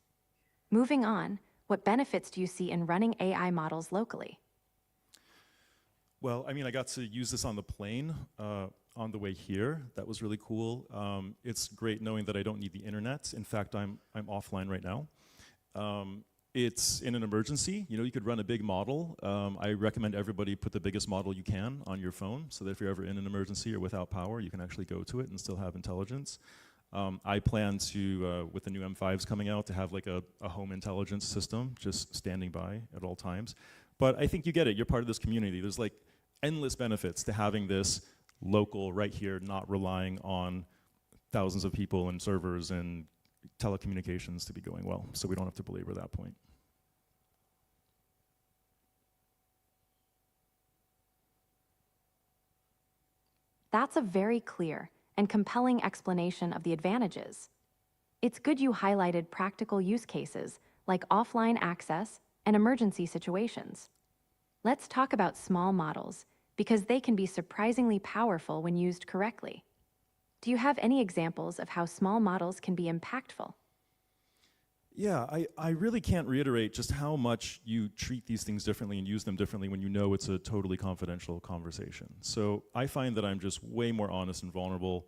Moving on, what benefits do you see in running AI models locally? Well, I mean, I got to use this on the plane on the way here. That was really cool. It's great knowing that I don't need the internet. In fact, I'm offline right now. It's in an emergency. You know, you could run a big model. I recommend everybody put the biggest model you can on your phone so that if you're ever in an emergency or without power, you can actually go to it and still have intelligence. I plan to, with the new M5s coming out, to have like a home intelligence system just standing by at all times. But I think you get it. You're part of this community. There's like endless benefits to having this local, right here, not relying on thousands of people and servers and telecommunications to be going well. So we don't have to belabor that point. That's a very clear and compelling explanation of the advantages. It's good you highlighted practical use cases like offline access and emergency situations. Let's talk about small models, because they can be surprisingly powerful when used correctly. Do you have any examples of how small models can be impactful? Yeah, I really can't reiterate just how much you treat these things differently and use them differently when you know it's a totally confidential conversation. So I find that I'm just way more honest and vulnerable,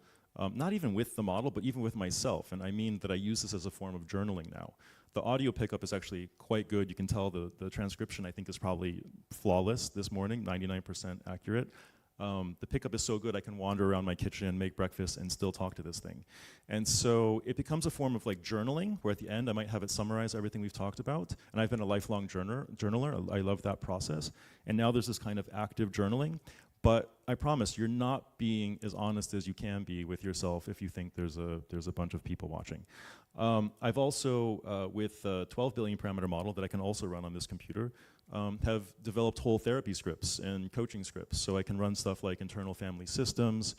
not even with the model, but even with myself. And I mean that I use this as a form of journaling now. The audio pickup is actually quite good. You can tell the transcription, I think, is probably flawless this morning, 99% accurate. The pickup is so good I can wander around my kitchen, make breakfast, and still talk to this thing. And so it becomes a form of like journaling, where at the end I might have it summarize everything we've talked about. And I've been a lifelong journaler. I love that process. And now there's this kind of active journaling. But I promise you're not being as honest as you can be with yourself if you think there's a bunch of people watching. I've also, with a 12 billion parameter model that I can also run on this computer, have developed whole therapy scripts and coaching scripts. So I can run stuff like internal family systems.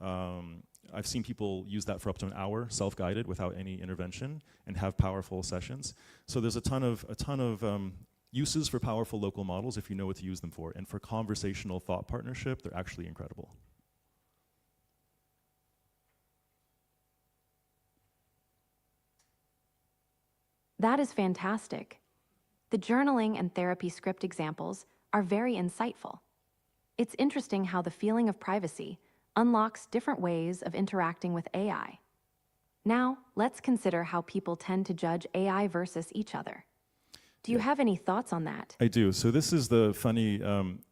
I've seen people use that for up to an hour, self-guided, without any intervention, and have powerful sessions. So there's a ton of uses for powerful local models if you know what to use them for. And for conversational thought partnership, they're actually incredible. That is fantastic. The journaling and therapy script examples are very insightful. It's interesting how the feeling of privacy unlocks different ways of interacting with AI. Now, let's consider how people tend to judge AI versus each other. Do you have any thoughts on that? I do. So this is the funny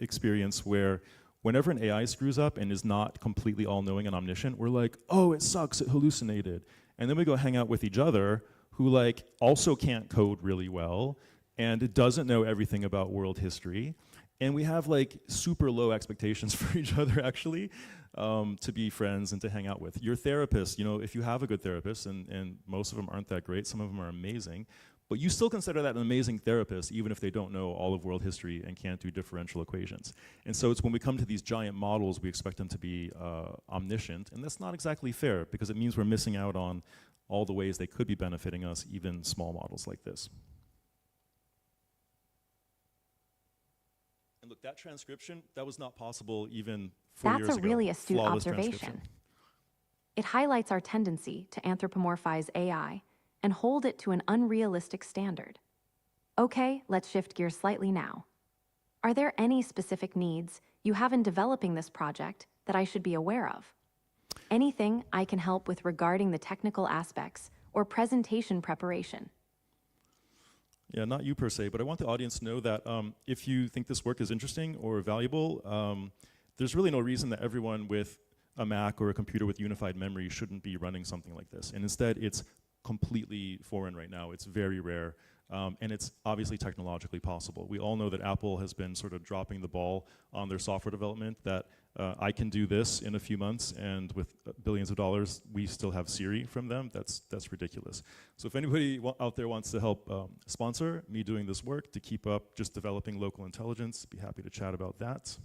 experience where whenever an AI screws up and is not completely all-knowing and omniscient, we're like, oh, it sucks, it hallucinated. And then we go hang out with each other who like also can't code really well and it doesn't know everything about world history. And we have like super low expectations for each other actually to be friends and to hang out with. Your therapist, you know, if you have a good therapist, and most of them aren't that great, some of them are amazing, but you still consider that an amazing therapist even if they don't know all of world history and can't do differential equations. And so it's when we come to these giant models, we expect them to be omniscient, and that's not exactly fair because it means we're missing out on all the ways they could be benefiting us, even small models like this. And look, that transcription, that was not possible even 4 years ago. That's a really astute Flawless observation. transcription. It highlights our tendency to anthropomorphize AI and hold it to an unrealistic standard. Okay, let's shift gears slightly now. Are there any specific needs you have in developing this project that I should be aware of? Anything I can help with regarding the technical aspects or presentation preparation? Yeah, not you per se, but I want the audience to know that if you think this work is interesting or valuable, there's really no reason that everyone with a Mac or a computer with unified memory shouldn't be running something like this. And instead, it's completely foreign right now. It's very rare. And it's obviously technologically possible. We all know that Apple has been sort of dropping the ball on their software development, that I can do this in a few months, and with billions of dollars, we still have Siri from them. That's ridiculous. So if anybody out there wants to help sponsor me doing this work to keep up just developing local intelligence, be happy to chat about that.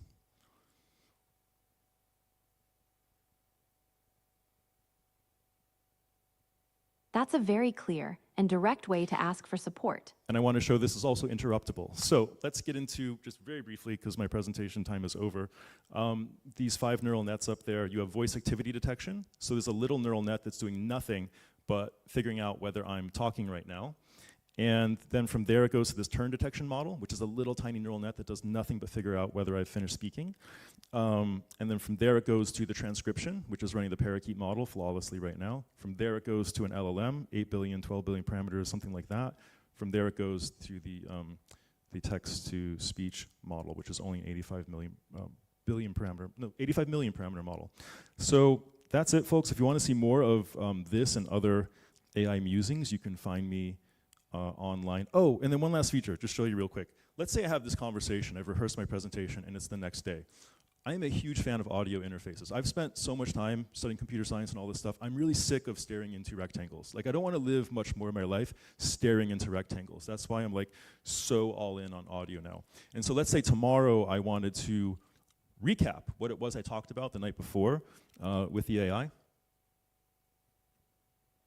That's a very clear and direct way to ask for support. And I want to show this is also interruptible. So let's get into, just very briefly, because my presentation time is over, these 5 neural nets up there. You have voice activity detection. So there's a little neural net that's doing nothing but figuring out whether I'm talking right now. And then from there it goes to this turn detection model, which is a little tiny neural net that does nothing but figure out whether I've finished speaking. And then from there it goes to the transcription, which is running the parakeet model flawlessly right now. From there it goes to an LLM, 8 billion, 12 billion parameters, something like that. From there it goes to the text-to-speech model, which is only an 85 million parameter model. So that's it, folks. If you want to see more of this and other AI musings, you can find me online. Oh, and then one last feature, just show you real quick. Let's say I have this conversation, I've rehearsed my presentation, and it's the next day. I am a huge fan of audio interfaces. I've spent so much time studying computer science and all this stuff. I'm really sick of staring into rectangles. Like, I don't want to live much more of my life staring into rectangles. That's why I'm like so all in on audio now. And so let's say tomorrow I wanted to recap what it was I talked about the night before with the AI.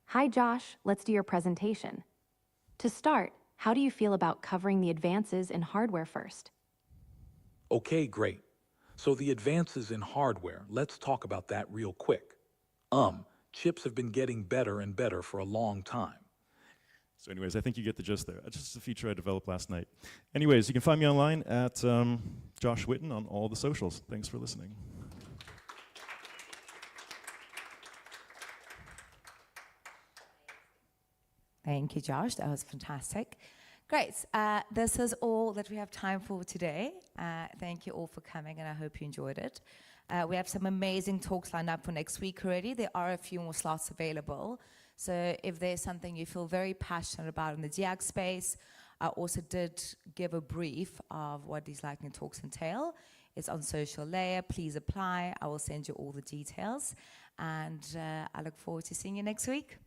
Hi, Josh. Let's do your presentation. To start, how do you feel about covering the advances in hardware first? Okay, great. So the advances in hardware, let's talk about that real quick. Chips have been getting better and better for a long time. So anyways, I think you get the gist there. That's just a feature I developed last night. Anyways, you can find me online at Josh Whitten on all the socials. Thanks for listening. Thank you, Josh. That was fantastic. Great. This is all that we have time for today. Thank you all for coming, and I hope you enjoyed it. We have some amazing talks lined up for next week already. There are a few more slots available. So if there's something you feel very passionate about in the DX space, I also did give a brief of what these lightning talks entail. It's on Social Layer. Please apply. I will send you all the details. And I look forward to seeing you next week.